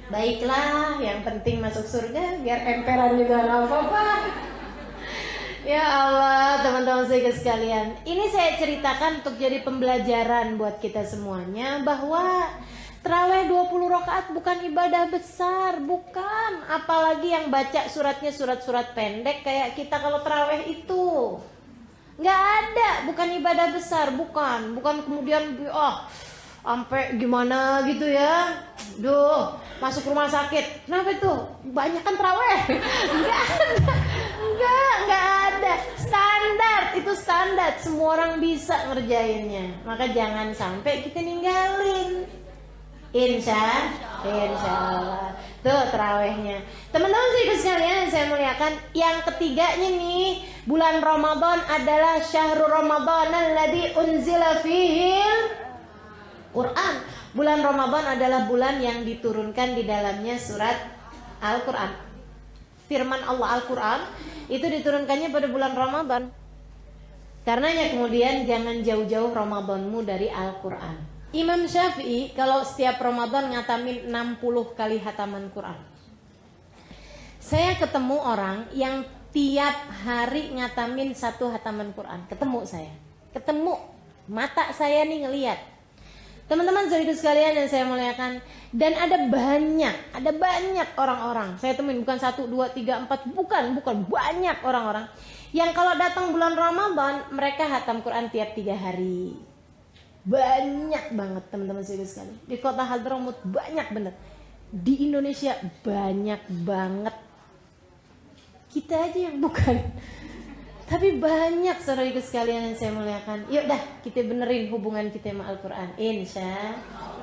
Baiklah, yang penting masuk surga, biar emperan juga gak apa-apa. Ya Allah, teman-teman sekalian, ini saya ceritakan untuk jadi pembelajaran buat kita semuanya bahwa tarawih 20 rakaat bukan ibadah besar, bukan. Apalagi yang baca suratnya surat-surat pendek kayak kita kalau tarawih itu. Nggak ada, bukan ibadah besar, bukan kemudian sampai gimana gitu ya. Duh, masuk rumah sakit. Kenapa itu? Banyak kan tarawih. Enggak ada. Standar, itu standar. Semua orang bisa ngerjainnya. Maka jangan sampai kita ninggalin. Insya Allah. Tuh tarawihnya. Teman-teman sekalian yang saya muliakan, yang ketiganya nih, bulan Ramadan adalah syahrul Ramadan alladzi unzila fihil Quran. Bulan Ramadan adalah bulan yang diturunkan di dalamnya surat Al-Quran. Firman Allah Al-Quran itu diturunkannya pada bulan Ramadan. Karenanya kemudian jangan jauh-jauh Ramadanmu dari Al-Quran. Imam Syafi'i kalau setiap Ramadan ngatamin 60 kali hataman Quran. Saya ketemu orang yang tiap hari ngatamin 1 hataman Quran. Ketemu mata saya nih ngelihat. Teman-teman saudara sekalian yang saya muliakan, dan ada banyak orang-orang. Saya temuin bukan 1, 2, 3, 4, bukan banyak orang-orang yang kalau datang bulan Ramadan mereka hatam Quran tiap 3 hari. Banyak banget teman-teman saudara sekalian. Di kota Hadramut banyak bener. Di Indonesia banyak banget. Kita aja yang bukan. Tapi banyak saudara sekalian yang saya muliakan. Yuk dah kita benerin hubungan kita sama Al-Quran. Insya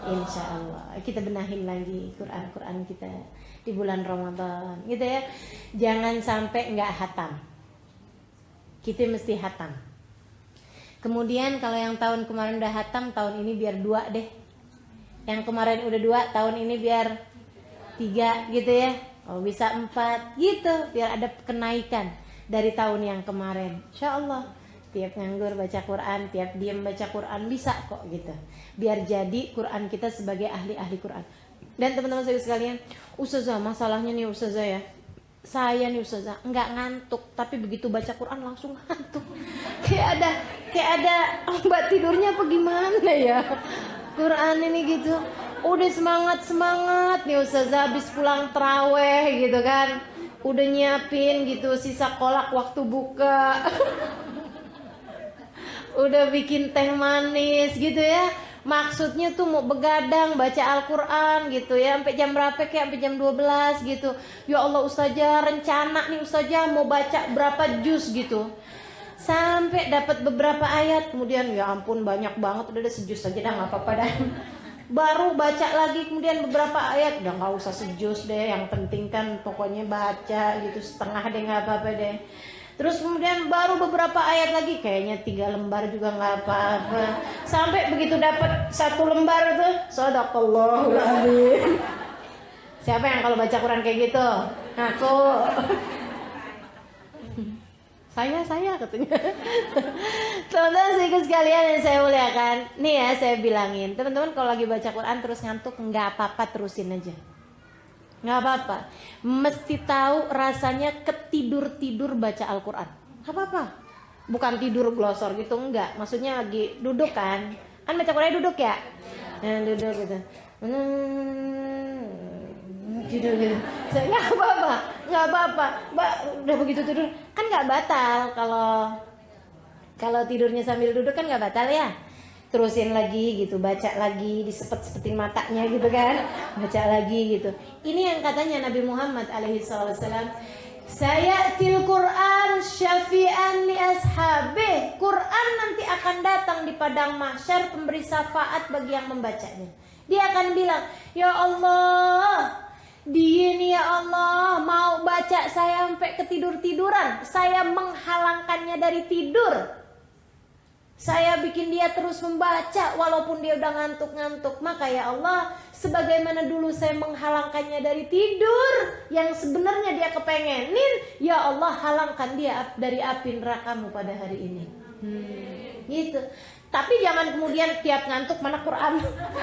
Allah kita benahin lagi Quran kita di bulan Ramadan gitu ya. Jangan sampai nggak hatam. Kita mesti hatam. Kemudian kalau yang tahun kemarin udah hatam, tahun ini biar 2 deh. Yang kemarin udah 2, tahun ini biar 3 gitu ya. Oh bisa 4 gitu, biar ada kenaikan dari tahun yang kemarin. Insya Allah tiap nganggur baca Quran, tiap diem baca Quran, bisa kok gitu. Biar jadi Quran kita sebagai ahli-ahli Quran. Dan teman-teman saya sekalian, Ustazah, masalahnya nih Ustazah ya, saya nih Ustazah nggak ngantuk, tapi begitu baca Quran langsung ngantuk. Kayak ada obat tidurnya apa gimana ya Quran ini gitu. Udah semangat nih Ustazah habis pulang taraweh gitu kan, udah nyiapin gitu sisa kolak waktu buka. Udah bikin teh manis gitu ya. Maksudnya tuh mau begadang baca Al-Quran gitu ya. Sampai jam berapa kayak sampai jam 12 gitu. Ya Allah Ustazah, rencana nih Ustazah mau baca berapa juz gitu. Sampai dapat beberapa ayat, kemudian ya ampun banyak banget, udah sejuz aja dah nggak apa-apa dah. Baru baca lagi kemudian beberapa ayat, udah nggak usah sejuz deh, yang penting kan pokoknya baca gitu setengah deh nggak apa-apa deh. Terus kemudian baru beberapa ayat lagi, kayaknya 3 lembar juga nggak apa-apa. Sampai begitu dapat 1 lembar tuh, Shadaqallahul Adzim. Siapa yang kalau baca Quran kayak gitu? Aku. Saya katanya. Teman-teman sekalian yang saya muliakan, nih ya saya bilangin, teman-teman kalau lagi baca Quran terus ngantuk nggak apa-apa, terusin aja, nggak apa-apa. Mesti tahu rasanya ketidur baca Al-Quran, nggak apa-apa. Bukan tidur glosor gitu, enggak. Maksudnya lagi duduk kan baca Quran duduk ya, duduk gitu. Gitu. Nggak apa-apa. Udah begitu tidur kan nggak batal. Kalau tidurnya sambil duduk kan nggak batal ya. terusin lagi gitu, baca lagi, disepet-sepetin matanya gitu kan, baca lagi gitu. Ini yang katanya Nabi Muhammad alaihi wasallam, sayatil Quran syafi'an li ashabi. Quran nanti akan datang di padang mahsyar pemberi syafaat bagi yang membacanya. Dia akan bilang, ya Allah, dia nih ya Allah mau baca saya sampai ketidur-tiduran, saya menghalangkannya dari tidur. Saya bikin dia terus membaca walaupun dia udah ngantuk-ngantuk. Maka ya Allah, sebagaimana dulu saya menghalangkannya dari tidur yang sebenarnya dia kepengenin, ya Allah halangkan dia dari api nerakamu pada hari ini. Gitu. Tapi jangan kemudian tiap ngantuk mana Quran.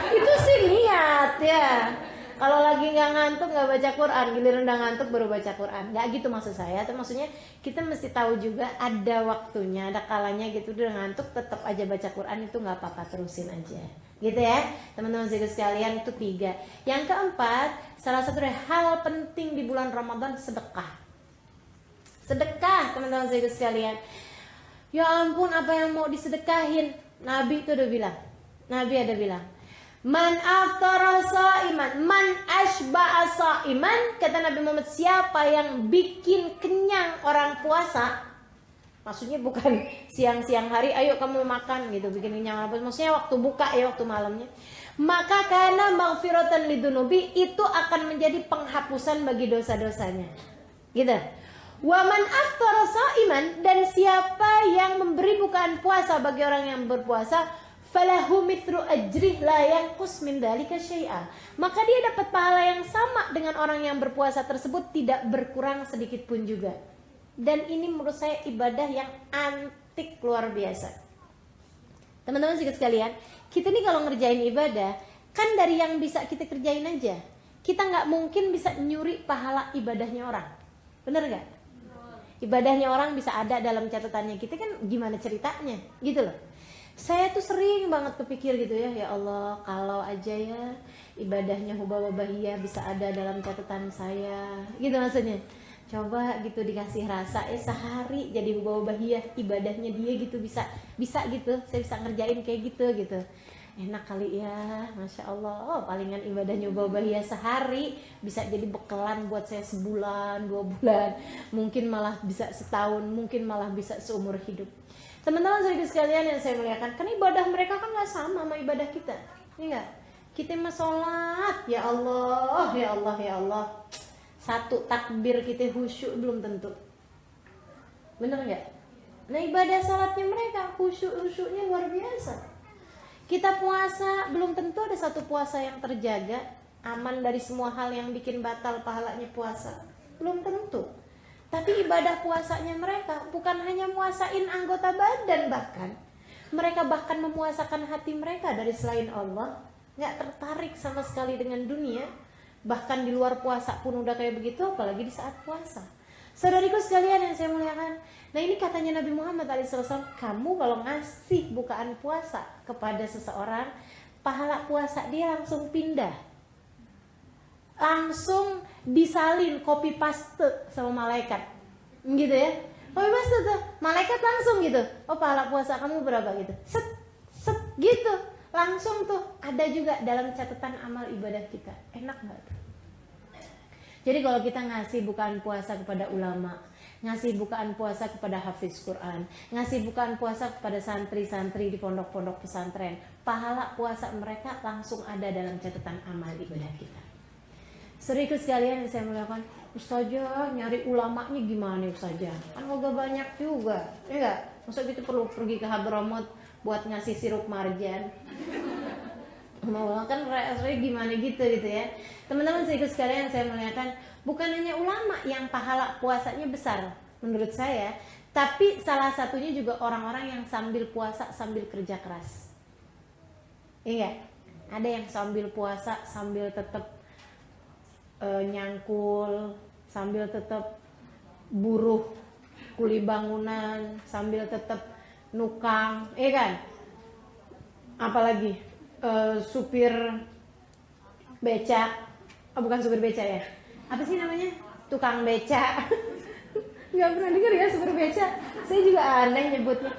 Itu sih niat ya. Kalau lagi nggak ngantuk nggak baca Quran, giliran udah ngantuk baru baca Quran. Nggak gitu maksud saya. Tapi maksudnya kita mesti tahu juga ada waktunya, ada kalanya gitu. Udah ngantuk tetap aja baca Quran, itu nggak apa-apa, terusin aja. Gitu ya teman-teman sekalian. Itu 3. Yang keempat, salah satu hal penting di bulan Ramadan, sedekah. Sedekah teman-teman sekalian. Ya ampun, apa yang mau disedekahin? Nabi itu udah bilang. Nabi ada bilang, man aftara sha'iman, man ashba'a sha'iman. Kata Nabi Muhammad, siapa yang bikin kenyang orang puasa. Maksudnya bukan siang-siang hari, ayo kamu makan gitu, bikin kenyang apa. Maksudnya waktu buka ya, waktu malamnya. Maka kana maghfiratan lidunubi, itu akan menjadi penghapusan bagi dosa-dosanya. Gitu. Wa man aftara sha'iman, dan siapa yang memberi bukaan puasa bagi orang yang berpuasa, falahu mithlu ajrih la yanqus min dzalika syai'a. Maka dia dapat pahala yang sama dengan orang yang berpuasa tersebut, tidak berkurang sedikit pun juga. Dan ini menurut saya ibadah yang antik luar biasa. Teman-teman sekalian, kita nih kalau ngerjain ibadah kan dari yang bisa kita kerjain aja. Kita nggak mungkin bisa nyuri pahala ibadahnya orang. Bener nggak? Ibadahnya orang bisa ada dalam catatannya kita, kan gimana ceritanya gitu loh. Saya tuh sering banget kepikir gitu ya, ya Allah kalau aja ya ibadahnya Hubaba Bahia bisa ada dalam catatan saya, gitu maksudnya. Coba gitu dikasih rasa sehari jadi Hubaba Bahia, ibadahnya dia gitu bisa gitu, saya bisa ngerjain kayak gitu. Enak kali ya, Masya Allah. Oh, palingan ibadahnya Hubaba Bahia sehari bisa jadi bekalan buat saya sebulan, 2 bulan, mungkin malah bisa setahun, mungkin malah bisa seumur hidup. Teman-teman sekalian yang saya muliakan, kan ibadah mereka kan nggak sama ibadah kita, ya nggak? Kita mah sholat, ya Allah, ya Allah, ya Allah, satu takbir kita khusyuk belum tentu, bener nggak? Nah ibadah sholatnya mereka khusyuknya luar biasa. Kita puasa belum tentu ada satu puasa yang terjaga, aman dari semua hal yang bikin batal pahalanya puasa, belum tentu. Tapi ibadah puasanya mereka bukan hanya muasain anggota badan, bahkan mereka bahkan memuasakan hati mereka dari selain Allah. Gak tertarik sama sekali dengan dunia. Bahkan di luar puasa pun udah kayak begitu, apalagi di saat puasa. Saudariku sekalian yang saya muliakan, nah ini katanya Nabi Muhammad SAW, kamu kalau ngasih bukaan puasa kepada seseorang, pahala puasa dia langsung pindah, langsung disalin copy paste sama malaikat, gitu ya. Copy paste tuh, malaikat langsung gitu, oh pahala puasa kamu berapa gitu, set gitu, langsung tuh ada juga dalam catatan amal ibadah kita. Enak nggak tuh? Jadi kalau kita ngasih bukaan puasa kepada ulama, ngasih bukaan puasa kepada hafiz Quran, ngasih bukaan puasa kepada santri-santri di pondok-pondok pesantren, pahala puasa mereka langsung ada dalam catatan amal ibadah kita. Saudaraku sekalian yang saya muliakan, Ustazah nyari ulamanya gimana Ustazah? Kan gak banyak juga, ya enggak? Masa gitu perlu pergi ke Hadramaut buat ngasih sirup marjan? Mau kan rasanya gimana gitu ya. Teman-teman sekalian saya muliakan, bukan hanya ulama yang pahala puasanya besar menurut saya, tapi salah satunya juga orang-orang yang sambil puasa sambil kerja keras. Iya, ada yang sambil puasa sambil tetap nyangkul, sambil tetap buruh kuli bangunan, sambil tetap nukang, iya kan? Apalagi supir beca, oh bukan supir beca ya, apa sih namanya, tukang beca. Nggak pernah dengar ya supir beca, saya juga aneh nyebutnya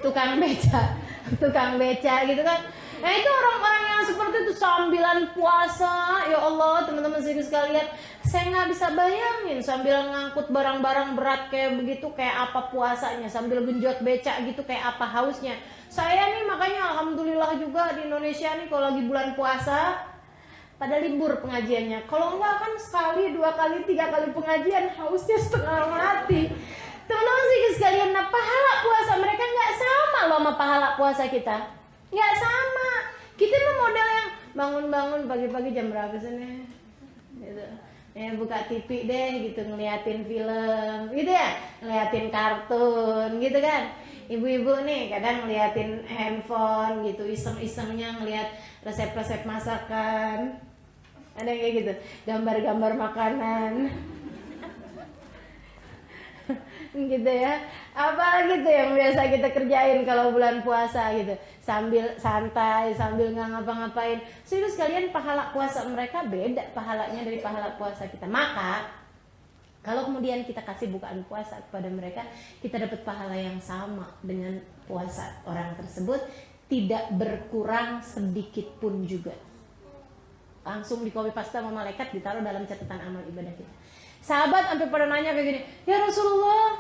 tukang beca. tukang beca gitu kan. Nah itu orang-orang yang seperti itu sambilan puasa, ya Allah teman-teman sekalian, saya nggak bisa bayangin sambil ngangkut barang-barang berat kayak begitu kayak apa puasanya, sambil genjot beca gitu kayak apa hausnya. Saya nih makanya alhamdulillah juga di Indonesia nih kalau lagi bulan puasa pada libur pengajiannya. Kalau enggak kan sekali, 2 kali, 3 kali pengajian hausnya setengah mati. Teman-teman sekalian, nah pahala puasa mereka nggak sama loh sama pahala puasa kita. Nggak sama. Kita mah model yang bangun-bangun pagi-pagi jam berapa sih gitu. Buka TV deh gitu, ngeliatin film gitu ya, ngeliatin kartun gitu kan. Ibu-ibu nih kadang ngeliatin handphone gitu, iseng-isengnya ngeliat resep-resep masakan. Ada yang kayak gitu, gambar-gambar makanan. Gitu ya. Apa gitu yang biasa kita kerjain kalau bulan puasa gitu, sambil santai, sambil nggak ngapa-ngapain. Serius kalian, pahala puasa mereka beda pahalanya dari pahala puasa kita. Maka kalau kemudian kita kasih bukaan puasa kepada mereka, kita dapat pahala yang sama dengan puasa orang tersebut, tidak berkurang sedikit pun juga. Langsung di copy paste sama malaikat, ditaruh dalam catatan amal ibadah kita. Sahabat sampai pada nanya kayak gini, ya Rasulullah,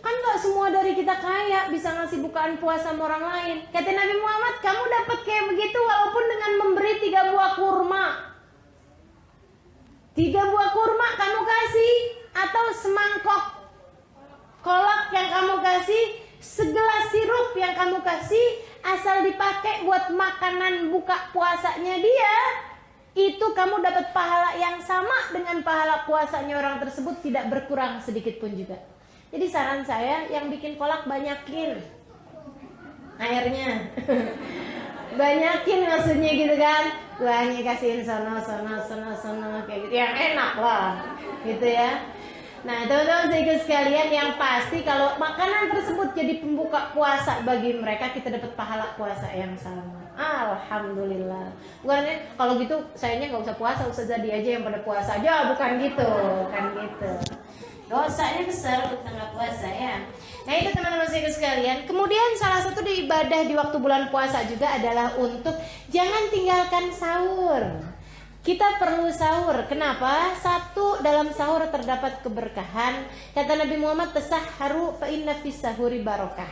kan gak semua dari kita kaya bisa ngasih bukaan puasa sama orang lain. Kata Nabi Muhammad, kamu dapat kayak begitu walaupun dengan memberi 3 buah kurma. 3 buah kurma kamu kasih, atau semangkok kolak yang kamu kasih, segelas sirup yang kamu kasih, asal dipakai buat makanan buka puasanya dia, itu kamu dapat pahala yang sama dengan pahala puasanya orang tersebut, tidak berkurang sedikit pun juga. Jadi saran saya, yang bikin kolak banyakin airnya. Banyakin maksudnya gitu kan. Kuahnya kasihin sono kayak gitu. Yang enak lah gitu ya. Nah teman-teman sekalian, yang pasti kalau makanan tersebut jadi pembuka puasa bagi mereka, kita dapat pahala puasa yang sama. Alhamdulillah. Bukannya kalau gitu sayanya nggak usah puasa, usah jadi aja yang pada puasa aja, bukan gitu, kan gitu. Dosanya besar untuk tengah puasa ya. Nah itu teman-teman sekalian. Kemudian salah satu di ibadah di waktu bulan puasa juga adalah untuk jangan tinggalkan sahur. Kita perlu sahur. Kenapa? Satu, dalam sahur terdapat keberkahan. Kata Nabi Muhammad, tasahharu fa inna fis sahuri barokah.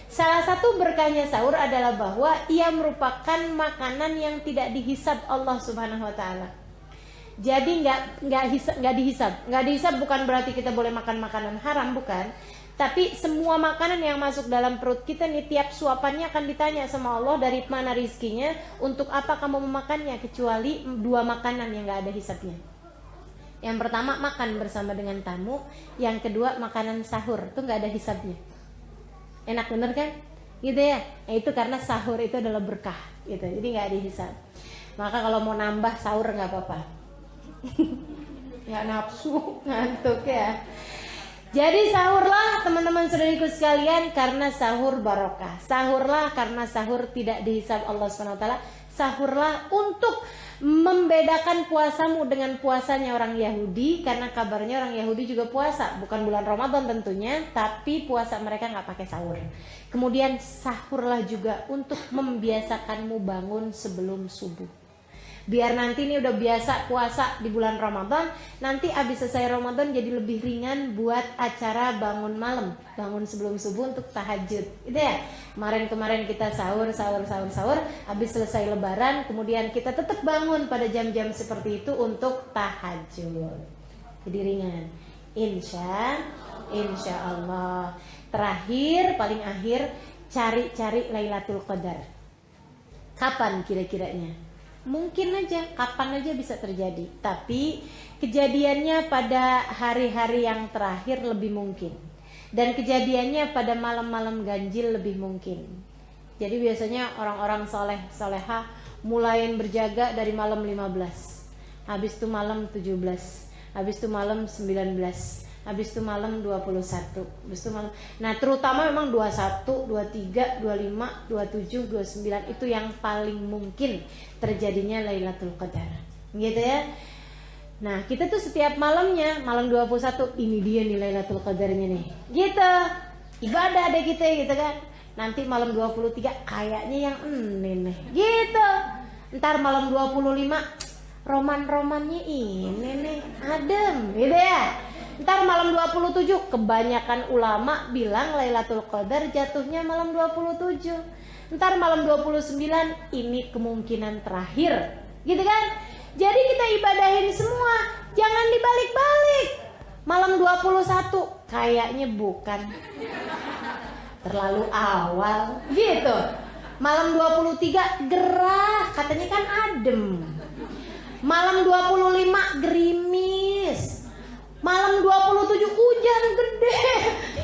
Salah satu berkahnya sahur adalah bahwa ia merupakan makanan yang tidak dihisab Allah Subhanahu wa taala. Jadi nggak dihisab bukan berarti kita boleh makan makanan haram, bukan. Tapi semua makanan yang masuk dalam perut kita nih, tiap suapannya akan ditanya sama Allah dari mana rizkinya, untuk apa kamu memakannya, kecuali 2 makanan yang nggak ada hisabnya. Yang pertama makan bersama dengan tamu, yang kedua makanan sahur, itu nggak ada hisabnya. Enak bener kan? Gitu ya. Nah, itu karena sahur itu adalah berkah gitu. Jadi nggak dihisab. Maka kalau mau nambah sahur nggak apa-apa. Nggak nafsu, ngantuk ya. Jadi sahurlah teman-teman saudariku sekalian, karena sahur barokah. Sahurlah karena sahur tidak dihisab Allah SWT. Sahurlah untuk membedakan puasamu dengan puasanya orang Yahudi, karena kabarnya orang Yahudi juga puasa, bukan bulan Ramadan tentunya, tapi puasa mereka nggak pakai sahur. Kemudian sahurlah juga untuk membiasakanmu bangun sebelum subuh. Biar nanti ini udah biasa puasa di bulan Ramadan, nanti abis selesai Ramadan jadi lebih ringan buat acara bangun malam, bangun sebelum subuh untuk tahajud, gitu ya. Kemarin kita sahur, abis selesai Lebaran, kemudian kita tetap bangun pada jam-jam seperti itu untuk tahajud. Jadi ringan, insya Allah. Terakhir, paling akhir, cari Lailatul Qadar. Kapan kira-kiranya? Mungkin aja, kapan aja bisa terjadi. Tapi kejadiannya pada hari-hari yang terakhir lebih mungkin. Dan kejadiannya pada malam-malam ganjil lebih mungkin. Jadi biasanya orang-orang soleha mulain berjaga dari malam 15. Habis itu malam 17. Habis itu malam 19. Habis itu malam 21. Habis itu malam. Nah, terutama memang 21, 23, 25, 27, 29 itu yang paling mungkin terjadinya Lailatul Qadar. Gitu ya. Nah, kita tuh setiap malamnya, malam 21 ini dia nih Lailatul Qadarnya nih. Gitu. Ibadah deh kita gitu kan. nanti malam 23 kayaknya yang ini nih gitu. Ntar malam 25 roman-romannya ini nih adem gitu ya. Ntar malam 27 kebanyakan ulama bilang Lailatul Qadar jatuhnya malam 27. Ntar malam 29 ini kemungkinan terakhir gitu kan. Jadi kita ibadahin semua, jangan dibalik-balik. Malam 21 kayaknya bukan, terlalu awal gitu. Malam 23 gerah, katanya kan adem. Malam 25 gerimis. Malam 27 hujan gede.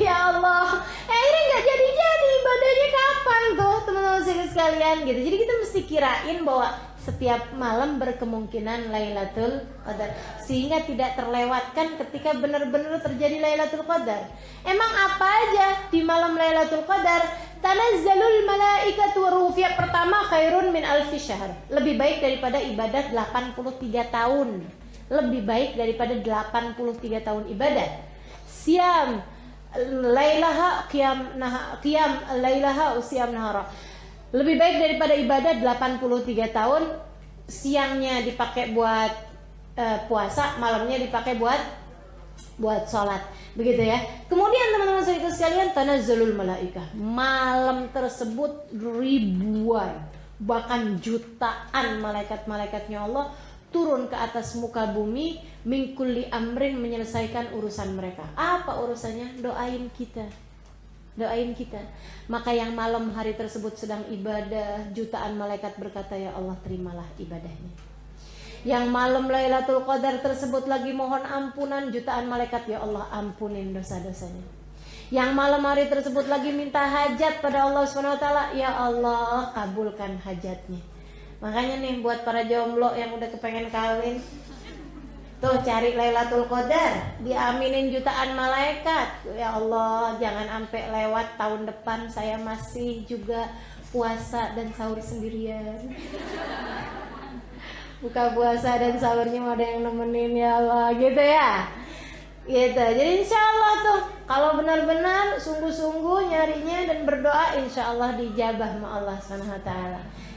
Ya Allah, ini nggak jadi-jadi ibadahnya kapan tuh teman-teman sekalian gitu. Jadi kita mesti kirain bahwa setiap malam berkemungkinan Lailatul Qadar, sehingga tidak terlewatkan ketika benar-benar terjadi Lailatul Qadar. Emang apa aja di malam Lailatul Qadar? Tanazzalul malaikatu waruh. Pertama, khairun min alfi syahr. Lebih baik daripada ibadah 83 tahun. Lebih baik daripada 83 tahun ibadah. Siam lailaha qiyam lailaha usiam nahara. Lebih baik daripada ibadah 83 tahun. Siangnya dipakai buat puasa, malamnya dipakai buat sholat. Begitu ya. Kemudian teman-teman sekalian, tanazzalul malaikah. Malam tersebut ribuan, bahkan jutaan malaikat-malaikatnya Allah turun ke atas muka bumi, min kulli amrin, menyelesaikan urusan mereka. Apa urusannya? Doain kita. Maka yang malam hari tersebut sedang ibadah, jutaan malaikat berkata, ya Allah terimalah ibadahnya. Yang malam Lailatul Qadar tersebut lagi mohon ampunan, jutaan malaikat, ya Allah ampunin dosa-dosanya. Yang malam hari tersebut lagi minta hajat pada Allah SWT, ya Allah kabulkan hajatnya. Makanya nih buat para jomblo yang udah kepengen kawin, tuh cari Lailatul Qadar, diaminin jutaan malaikat. Ya Allah, jangan sampai lewat tahun depan saya masih juga puasa dan sahur sendirian. Buka puasa dan sahurnya mau ada yang nemenin, ya Allah, gitu ya. Gitu. Jadi insya Allah tuh kalau benar-benar sungguh-sungguh nyarinya dan berdoa, insya Allah dijabah sama Allah SWT.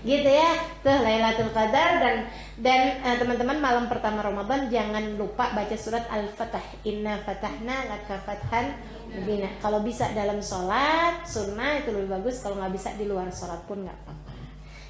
Gitu ya, tuh Lailatul Qadar. Dan teman-teman, malam pertama Ramadan jangan lupa baca surat Al-Fatah. Inna fatahna laka fathan mubina. Kalau bisa dalam sholat sunnah itu lebih bagus, kalau nggak bisa di luar sholat pun nggak apa-apa.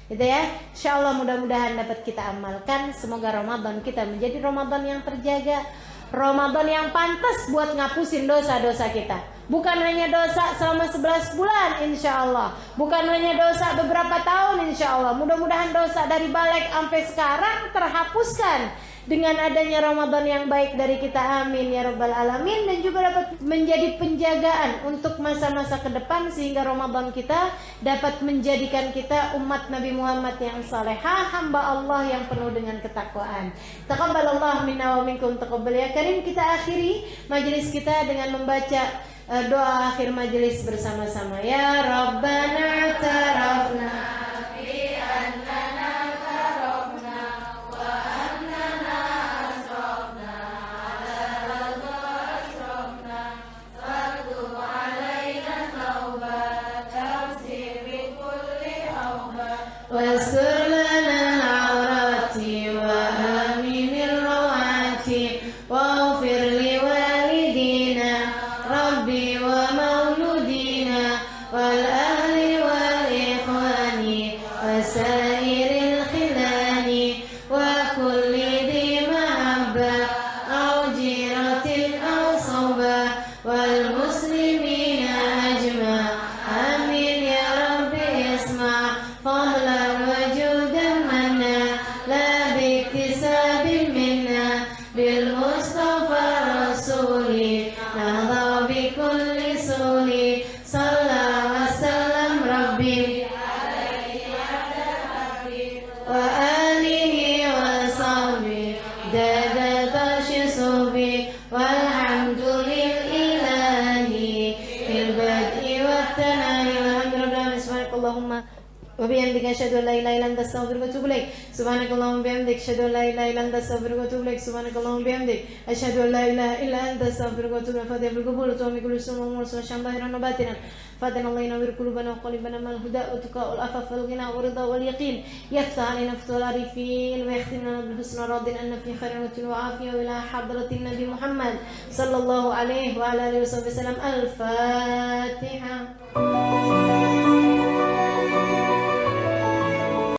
Gitu ya, insya Allah mudah-mudahan dapat kita amalkan. Semoga Ramadan kita menjadi Ramadan yang terjaga, Ramadan yang pantas buat ngapusin dosa-dosa kita. Bukan hanya dosa selama 11 bulan insya Allah, bukan hanya dosa beberapa tahun insya Allah. Mudah-mudahan dosa dari balik sampai sekarang terhapuskan dengan adanya Ramadan yang baik dari kita, amin ya rabbal alamin. Dan juga dapat menjadi penjagaan untuk masa-masa ke depan, sehingga Ramadan kita dapat menjadikan kita umat Nabi Muhammad yang salehah, hamba Allah yang penuh dengan ketakwaan. Taqabbalallahu minna wa minkum taqabbal ya karim. Kita akhiri majelis kita dengan membaca doa akhir majelis bersama-sama. Ya Rabbana tarafna bi annana tarafna wa annana asrafna ala asrafna fardhu alaina taubat tafsir bi kulli awbat wastur lana awrati wa aminir rawati wa ufir li walidina Rabbi wa mauludina wal ahli wal ikhwani wa sairil khilani wa kulli dhi mahabba au jiratin au soba wal muslimina ajma. Amin ya Rabbi isma fadlan wa judan manna la biktisabin minna bil mustafa rasuli nahda bikulli suli sallallahu wasallam rabbi wa alihi wa sahbihi dada tashi subi walhamdulil ilahi fil bad'i wa tanahi walhamdulillah. Bismillahirrahmanirrahim. وبحمدك أشهد أن لا إله إلا أنت أستغفرك وأتوب إليك سبحانك اللهم وبحمدك أشهد أن لا إله إلا أنت أستغفرك وأتوب إليك سبحانك اللهم وبحمدك أشهد أن لا إله إلا أنت أستغفرك وأتوب إليك فاتحة بالقبول وتوفيق كل سنة ومرسل والشام ظاهرا وباطنا فاتنا الله ينور قلوبنا وقلبنا من الهدى والتقى والعفاف والغنى والرضا واليقين يفتح علينا فتوى العارفين ويختم لنا بالحسنى راض أن في خير وعافية وإلى حضرة النبي محمد صلى الله عليه وعلى آله وصحبه وسلم الفاتحة.